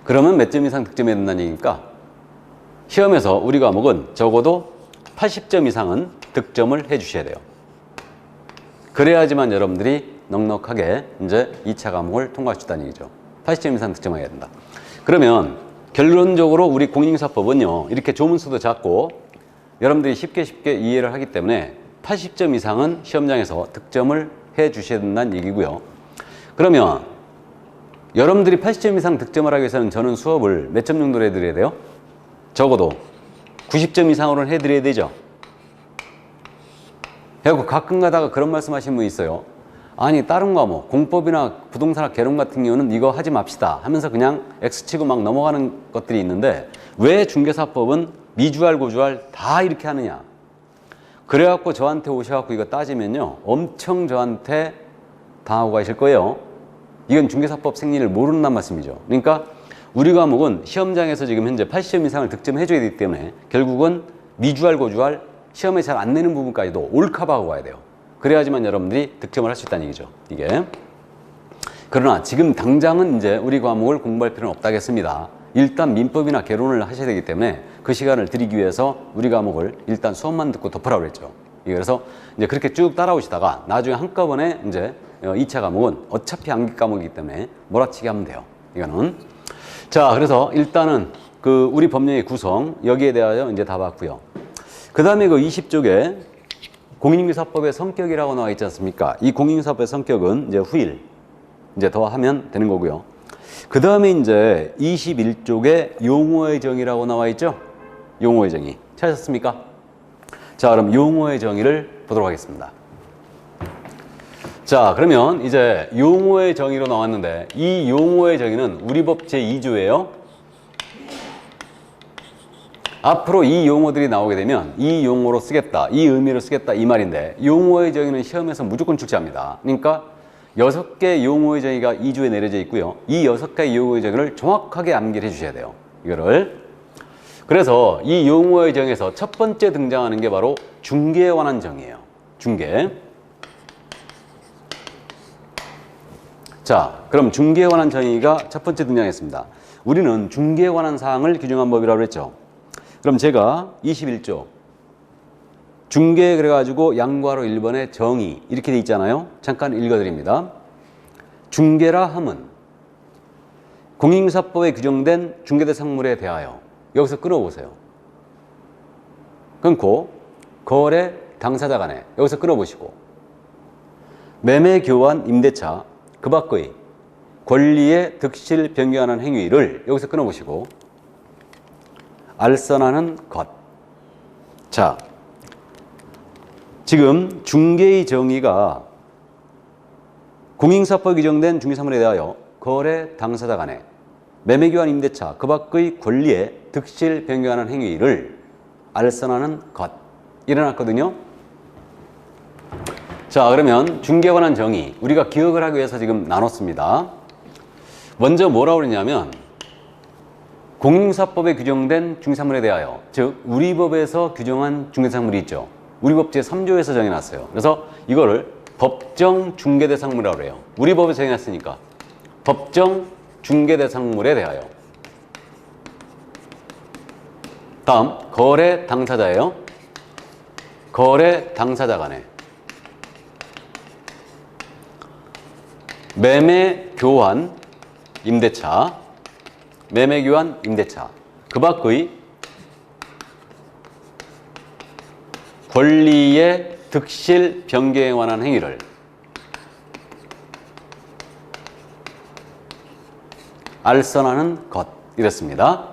그러면 몇 점 이상 득점해야 된다는 얘기니까 시험에서 우리 과목은 적어도 80점 이상은 득점을 해 주셔야 돼요. 그래야지만 여러분들이 넉넉하게 이제 2차 과목을 통과할 수 있다는 얘기죠. 80점 이상 득점해야 된다. 그러면 결론적으로 우리 공인중개사법은요, 이렇게 조문수도 작고 여러분들이 쉽게 이해를 하기 때문에 80점 이상은 시험장에서 득점을 해 주셔야 된다는 얘기고요. 그러면 여러분들이 80점 이상 득점을 하기 위해서는 저는 수업을 몇 점 정도로 해드려야 돼요? 적어도 90점 이상으로는 해드려야 되죠. 그리고 가끔 가다가 그런 말씀 하시는 분이 있어요. 아니 다른 과목, 공법이나 부동산학 개론 같은 경우는 이거 하지 맙시다 하면서 그냥 X치고 막 넘어가는 것들이 있는데 왜 중개사법은 미주알, 고주알 다 이렇게 하느냐. 그래갖고 저한테 오셔갖고 이거 따지면요, 엄청 저한테 당하고 가실 거예요. 이건 중개사법 생리를 모르는단 말씀이죠. 그러니까 우리 과목은 시험장에서 지금 현재 80점 이상을 득점해줘야 되기 때문에 결국은 미주알, 고주알 시험에 잘 안 내는 부분까지도 올커버하고 가야 돼요. 그래야지만 여러분들이 득점을 할 수 있다는 얘기죠. 이게. 그러나 지금 당장은 이제 우리 과목을 공부할 필요는 없다겠습니다. 일단 민법이나 개론을 하셔야 되기 때문에 그 시간을 드리기 위해서 우리 과목을 일단 수업만 듣고 덮으라고 그랬죠. 그래서 이제 그렇게 쭉 따라오시다가 나중에 한꺼번에 이제 2차 과목은 어차피 암기 과목이기 때문에 몰아치기 하면 돼요. 이거는. 자, 그래서 일단은 그 우리 법령의 구성, 여기에 대하여 이제 다 봤고요. 그 다음에 그 20쪽에 공인중개사법의 성격이라고 나와 있지 않습니까? 이 공인중개사법의 성격은 이제 후일, 이제 더 하면 되는 거고요. 그 다음에 이제 21쪽에 용어의 정의라고 나와 있죠? 용어의 정의. 찾으셨습니까? 자, 그럼 용어의 정의를 보도록 하겠습니다. 자, 그러면 이제 용어의 정의로 나왔는데 이 용어의 정의는 우리 법 제2조예요. 앞으로 이 용어들이 나오게 되면 이 용어로 쓰겠다, 이 의미로 쓰겠다 이 말인데 용어의 정의는 시험에서 무조건 출제합니다. 그러니까 6개 용어의 정의가 2조에 내려져 있고요. 이 6개의 용어의 정의를 정확하게 암기를 해주셔야 돼요. 이거를. 그래서 이 용어의 정의에서 첫 번째 등장하는 게 바로 중개에 관한 정의예요. 중개. 자, 그럼 중개에 관한 정의가 첫 번째 등장했습니다. 우리는 중개에 관한 사항을 규정한 법이라고 했죠. 그럼 제가 21조 중개 그래가지고 양괄호 1번에 정의 이렇게 돼 있잖아요. 잠깐 읽어드립니다. 중개라 함은 공인중개사법에 규정된 중개대상물에 대하여 여기서 끊어보세요. 끊고 거래 당사자 간에 여기서 끊어보시고 매매 교환 임대차 그 밖의 권리의 득실 변경하는 행위를 여기서 끊어보시고 알선하는 것. 자, 지금 중개의 정의가 공인중개사법에 규정된 중개사물에 대하여 거래 당사자 간에 매매 교환 임대차 그 밖의 권리의 득실 변경하는 행위를 알선하는 것. 일어났거든요. 자, 그러면 중개에 관한 정의 우리가 기억을 하기 위해서 지금 나눴습니다. 먼저 뭐라고 그랬냐면 공인중개사법에 규정된 중개사물에 대하여, 즉 우리 법에서 규정한 중개사물이 있죠. 우리 법 제3조에서 정해놨어요. 그래서 이거를 법정 중개대상물이라고 해요. 우리 법에서 정해놨으니까 법정 중개대상물에 대하여. 다음 거래 당사자예요. 거래 당사자 간에 매매 교환 임대차 매매 교환 임대차 그 밖의 권리의 득실 변경에 관한 행위를 알선하는 것 이랬습니다.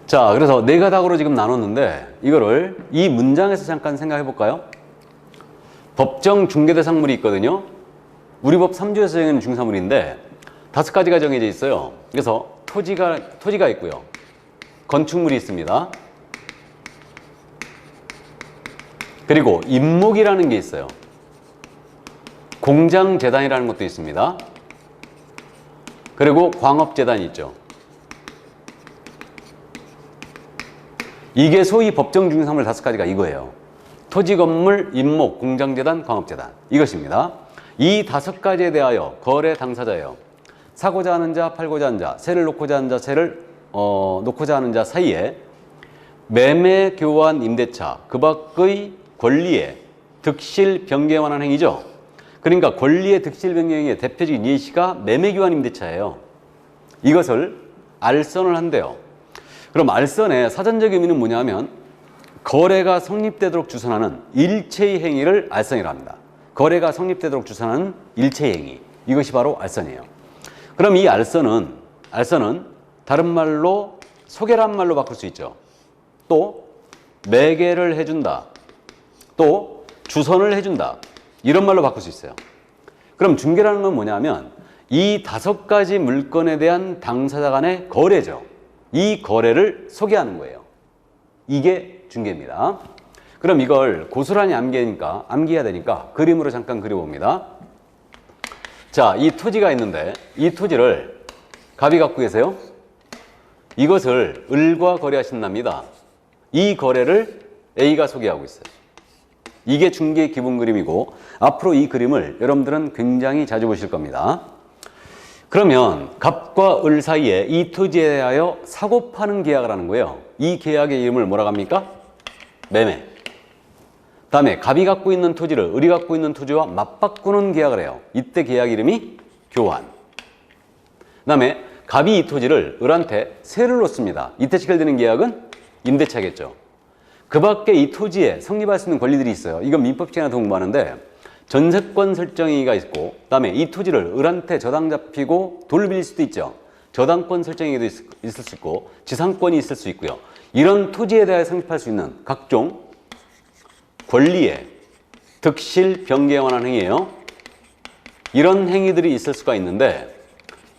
자, 그래서 네 가닥으로 지금 나눴는데 이거를 이 문장에서 잠깐 생각해 볼까요? 법정 중개대상물이 있거든요. 우리 법 3조에서 정해진 중개사물인데 5가지가 정해져 있어요. 그래서 토지가 있고요. 건축물이 있습니다. 그리고 임목이라는 게 있어요. 공장재단이라는 것도 있습니다. 그리고 광업재단이 있죠. 이게 소위 법정 중개사물 5가지가 이거예요. 토지, 건물, 임목, 공장재단, 광업재단, 이것입니다. 이 5가지에 대하여 거래 당사자예요. 사고자 하는 자, 팔고자 하는 자, 세를 놓고자 하는 자, 세를 놓고자 하는 자 사이에 매매, 교환, 임대차, 그 밖의 권리의 득실, 변경에 관한 행위죠. 그러니까 권리의 득실, 변경의 대표적인 예시가 매매, 교환, 임대차예요. 이것을 알선을 한대요. 그럼 알선의 사전적 의미는 뭐냐면 거래가 성립되도록 주선하는 일체의 행위를 알선이라고 합니다. 거래가 성립되도록 주선하는 일체의 행위, 이것이 바로 알선이에요. 그럼 이 알선은 다른 말로 소개란 말로 바꿀 수 있죠. 또 매개를 해준다, 또 주선을 해준다, 이런 말로 바꿀 수 있어요. 그럼 중개라는 건 뭐냐면 이 5가지 물건에 대한 당사자 간의 거래죠. 이 거래를 소개하는 거예요. 이게 중개입니다. 그럼 이걸 고스란히 암기해야 되니까 그림으로 잠깐 그려봅니다. 자, 이 토지가 있는데 이 토지를 갑이 갖고 계세요. 이것을 을과 거래하신답니다. 이 거래를 A가 소개하고 있어요. 이게 중개의 기본 그림이고 앞으로 이 그림을 여러분들은 굉장히 자주 보실 겁니다. 그러면 갑과 을 사이에 이 토지에 대하여 사고 파는 계약을 하는 거예요. 이 계약의 이름을 뭐라고 합니까? 매매. 다음에 갑이 갖고 있는 토지를 을이 갖고 있는 토지와 맞바꾸는 계약을 해요. 이때 계약 이름이 교환. 다음에 갑이 이 토지를 을한테 세를 놓습니다. 이때 체결되는 계약은 임대차겠죠. 그 밖에 이 토지에 성립할 수 있는 권리들이 있어요. 이건 민법 시간에도 공부하는데 전세권 설정행위가 있고, 다음에 이 토지를 을한테 저당 잡히고 돈을 빌릴 수도 있죠. 저당권 설정행위도 있을 수 있고 지상권이 있을 수 있고요. 이런 토지에 대해 성립할 수 있는 각종 권리의 득실, 변경에 관한 행위예요. 이런 행위들이 있을 수가 있는데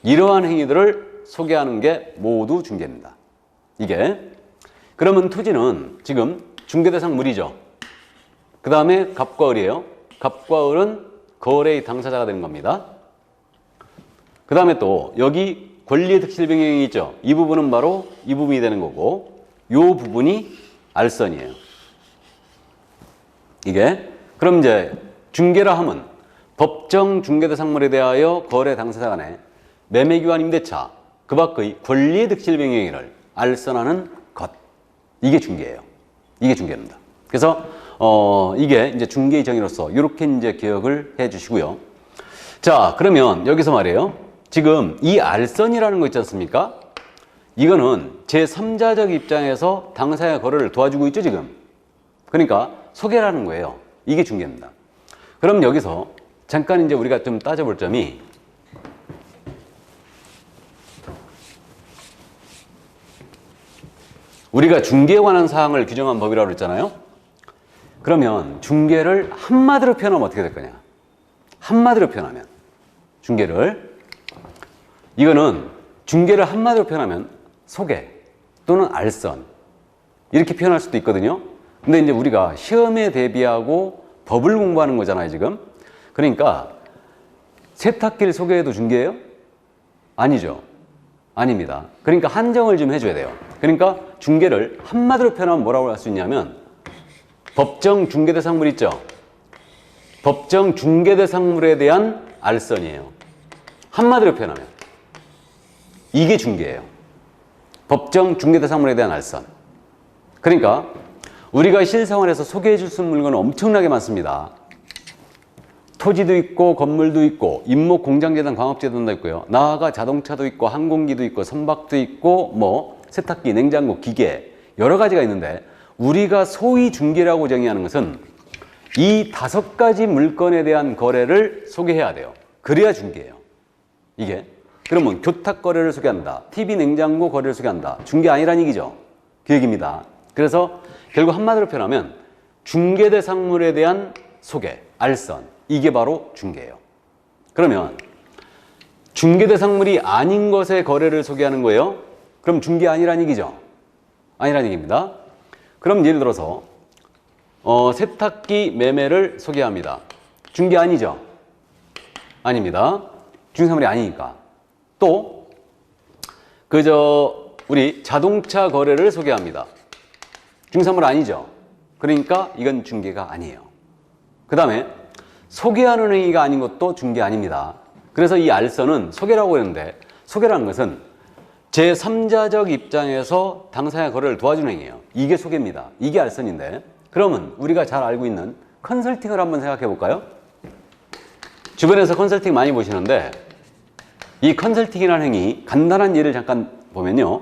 이러한 행위들을 소개하는 게 모두 중개입니다. 이게 그러면 토지는 지금 중개대상물이죠. 그 다음에 갑과 을이에요. 갑과 을은 거래의 당사자가 되는 겁니다. 그 다음에 또 여기 권리의 득실 변경이 있죠. 이 부분은 바로 이 부분이 되는 거고 이 부분이 알선이에요. 이게 그럼 이제 중개라 함은 법정 중개대상물에 대하여 거래 당사자 간의 매매, 교환, 임대차, 그 밖의 권리의 득실 변경을 알선하는 것. 이게 중개예요. 이게 중개입니다. 그래서 이게 이제 중개의 정의로서 이렇게 이제 기억을 해 주시고요. 자, 그러면 여기서 말이에요. 지금 이 알선이라는 거 있지 않습니까? 이거는 제3자적 입장에서 당사자의 거래를 도와주고 있죠, 지금. 그러니까 소개라는 거예요. 이게 중개입니다. 그럼 여기서 잠깐 이제 우리가 좀 따져볼 점이 우리가 중개에 관한 사항을 규정한 법이라고 그랬잖아요. 그러면 중개를 한마디로 표현하면 어떻게 될 거냐? 한마디로 표현하면 중개를 이거는 중개를 한마디로 표현하면 소개 또는 알선 이렇게 표현할 수도 있거든요. 근데 이제 우리가 시험에 대비하고 법을 공부하는 거잖아요, 지금. 그러니까 세탁기를 소개해도 중개예요? 아니죠. 아닙니다. 그러니까 한정을 좀 해줘야 돼요. 그러니까 중개를 한마디로 표현하면 뭐라고 할 수 있냐면 법정 중개대상물 있죠? 법정 중개대상물에 대한 알선이에요. 한마디로 표현하면 이게 중개예요. 법정 중개대상물에 대한 알선. 그러니까 우리가 실생활에서 소개해 줄 수 있는 물건은 엄청나게 많습니다. 토지도 있고 건물도 있고 임목, 공장재단, 광업재단도 있고요. 나아가 자동차도 있고 항공기도 있고 선박도 있고 뭐 세탁기, 냉장고, 기계 여러 가지가 있는데 우리가 소위 중개라고 정의하는 것은 이 5가지 물건에 대한 거래를 소개해야 돼요. 그래야 중개예요. 이게 그러면 교탁 거래를 소개한다. TV, 냉장고 거래를 소개한다. 중개 아니란 얘기죠. 그 얘기입니다. 그래서 결국 한마디로 표현하면 중개대상물에 대한 소개, 알선 이게 바로 중개예요. 그러면 중개대상물이 아닌 것의 거래를 소개하는 거예요. 그럼 중개 아니란 얘기죠. 아니란 얘기입니다. 그럼 예를 들어서 세탁기 매매를 소개합니다. 중개 아니죠? 아닙니다. 중개사물이 아니니까. 또 우리 자동차 거래를 소개합니다. 중개사물 아니죠? 그러니까 이건 중개가 아니에요. 그 다음에 소개하는 행위가 아닌 것도 중개 아닙니다. 그래서 이 알선은 소개라고 했는데, 소개라는 것은 제3자적 입장에서 당사자 거래를 도와주는 행위예요. 이게 소개입니다. 이게 알선인데, 그러면 우리가 잘 알고 있는 컨설팅을 한번 생각해 볼까요? 주변에서 컨설팅 많이 보시는데, 이 컨설팅이라는 행위, 간단한 예를 잠깐 보면요.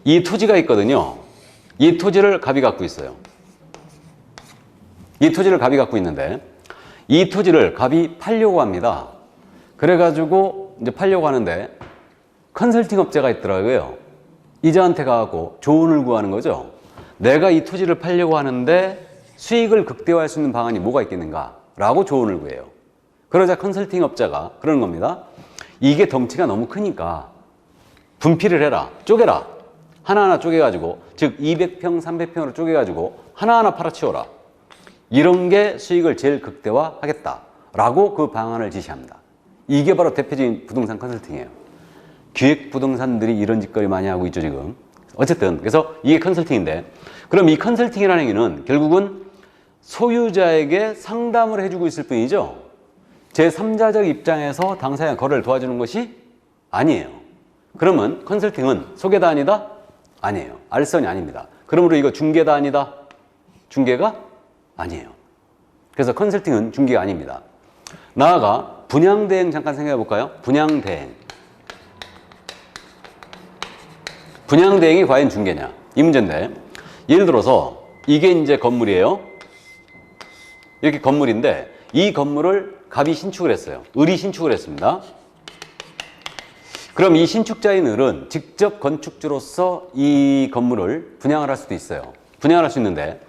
이 토지가 있거든요. 이 토지를 갑이 갖고 있어요. 이 토지를 갑이 갖고 있는데, 이 토지를 갑이 팔려고 합니다. 그래가지고 이제 팔려고 하는데, 컨설팅 업체가 있더라고요. 이자한테 가고 조언을 구하는 거죠. 내가 이 토지를 팔려고 하는데 수익을 극대화할 수 있는 방안이 뭐가 있겠는가? 라고 조언을 구해요. 그러자 컨설팅 업자가 그러는 겁니다. 이게 덩치가 너무 크니까 분필을 해라. 쪼개라. 하나하나 쪼개가지고, 즉 200평, 300평으로 쪼개가지고 하나하나 팔아치워라. 이런 게 수익을 제일 극대화하겠다. 라고 그 방안을 지시합니다. 이게 바로 대표적인 부동산 컨설팅이에요. 기획부동산들이 이런 짓거리 많이 하고 있죠, 지금. 어쨌든 그래서 이게 컨설팅인데, 그럼 이 컨설팅이라는 행위는 결국은 소유자에게 상담을 해주고 있을 뿐이죠. 제3자적 입장에서 당사자 거래를 도와주는 것이 아니에요. 그러면 컨설팅은 소개다 아니다? 아니에요. 알선이 아닙니다. 그러므로 이거 중개다 아니다? 중개가 아니에요. 그래서 컨설팅은 중개가 아닙니다. 나아가 분양대행 잠깐 생각해 볼까요? 분양대행. 분양대행이 과연 중개냐? 이 문제인데, 예를 들어서 이게 이제 건물이에요. 이렇게 건물인데, 이 건물을 갑이 신축을 했어요. 을이 신축을 했습니다. 그럼 이 신축자인 을은 직접 건축주로서 이 건물을 분양을 할 수도 있어요. 분양을 할 수 있는데,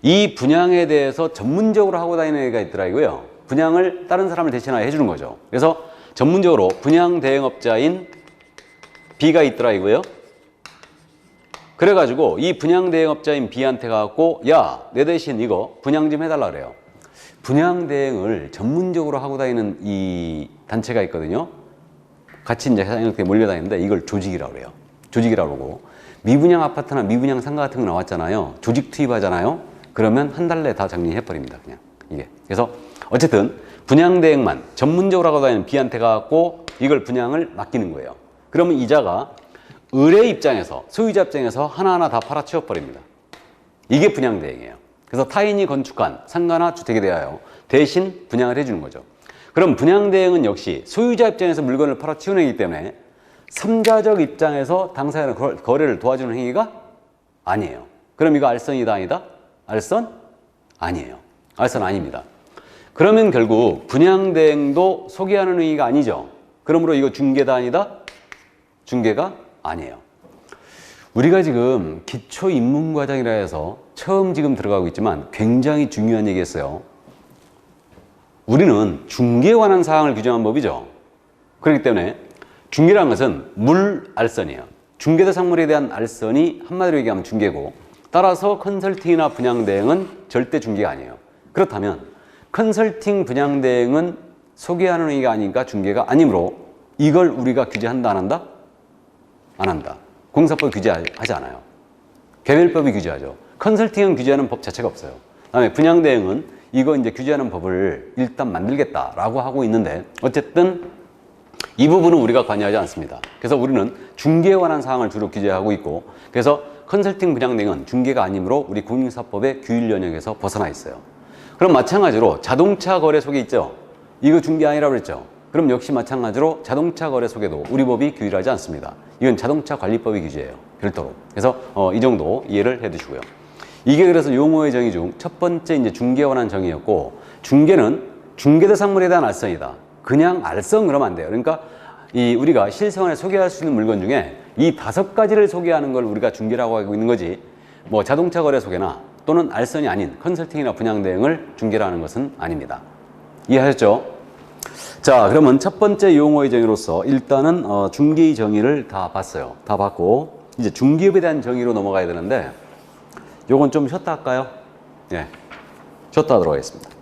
이 분양에 대해서 전문적으로 하고 다니는 애가 있더라고요. 분양을 다른 사람을 대신하여 해주는 거죠. 그래서 전문적으로 분양대행업자인 B가 있더라고요. 그래가지고 이 분양대행업자인 B한테 가갖고, 야, 내 대신 이거 분양 좀 해달라 그래요. 분양대행을 전문적으로 하고 다니는 이 단체가 있거든요. 같이 이제 이렇게 몰려다니는데 이걸 조직이라고 그래요. 조직이라고 그러고, 미분양 아파트나 미분양 상가 같은 거 나왔잖아요. 조직 투입하잖아요. 그러면 한 달 내에 다 정리해버립니다, 그냥. 이게. 그래서 어쨌든 분양대행만 전문적으로 하고 다니는 B한테 가갖고 이걸 분양을 맡기는 거예요. 그러면 이자가 을의 입장에서, 소유자 입장에서 하나하나 다 팔아치워버립니다. 이게 분양대행이에요. 그래서 타인이 건축한 상가나 주택에 대하여 대신 분양을 해주는 거죠. 그럼 분양대행은 역시 소유자 입장에서 물건을 팔아치우는 행위이기 때문에 3자적 입장에서 당사자의 거래를 도와주는 행위가 아니에요. 그럼 이거 알선이다 아니다? 알선? 아니에요. 알선 아닙니다. 그러면 결국 분양대행도 소개하는 행위가 아니죠. 그러므로 이거 중개다 아니다? 중개가 아니에요. 우리가 지금 기초입문과정이라 해서 처음 지금 들어가고 있지만 굉장히 중요한 얘기였어요. 우리는 중개에 관한 사항을 규정한 법이죠. 그렇기 때문에 중개라는 것은 물알선이에요. 중개대상물에 대한 알선이 한마디로 얘기하면 중개고, 따라서 컨설팅이나 분양대행은 절대 중개가 아니에요. 그렇다면 컨설팅 분양대행은 소개하는 행위가 아니니까 중개가 아니므로 이걸 우리가 규제한다 안 한다? 안 한다. 공사법 규제하지 않아요. 개별법이 규제하죠. 컨설팅은 규제하는 법 자체가 없어요. 그다음에 분양대행은 이거 이제 규제하는 법을 일단 만들겠다라고 하고 있는데, 어쨌든 이 부분은 우리가 관여하지 않습니다. 그래서 우리는 중개에 관한 사항을 주로 규제하고 있고, 그래서 컨설팅 분양대행은 중개가 아니므로 우리 공인사법의 규율 영역에서 벗어나 있어요. 그럼 마찬가지로 자동차 거래 소개 있죠? 이거 중개 아니라고 그랬죠? 그럼 역시 마찬가지로 자동차 거래 소개도 우리 법이 규율하지 않습니다. 이건 자동차 관리법이 규제해요. 별도로. 그래서 이 정도 이해를 해 두시고요. 이게 그래서 용어의 정의 중 첫 번째 이제 중개에 관한 정의였고, 중개는 중개대상물에 대한 알선이다. 그냥 알선 그러면 안 돼요. 그러니까 우리가 실생활에 소개할 수 있는 물건 중에 이 5가지를 소개하는 걸 우리가 중개라고 하고 있는 거지, 뭐 자동차 거래 소개나 또는 알선이 아닌 컨설팅이나 분양대행을 중개라는 것은 아닙니다. 이해하셨죠? 자, 그러면 첫 번째 용어의 정의로서 일단은 중개의 정의를 다 봤어요. 다 봤고, 이제 중개업에 대한 정의로 넘어가야 되는데, 요건 좀 쉬었다 할까요? 예. 좋다 하도록 하겠습니다.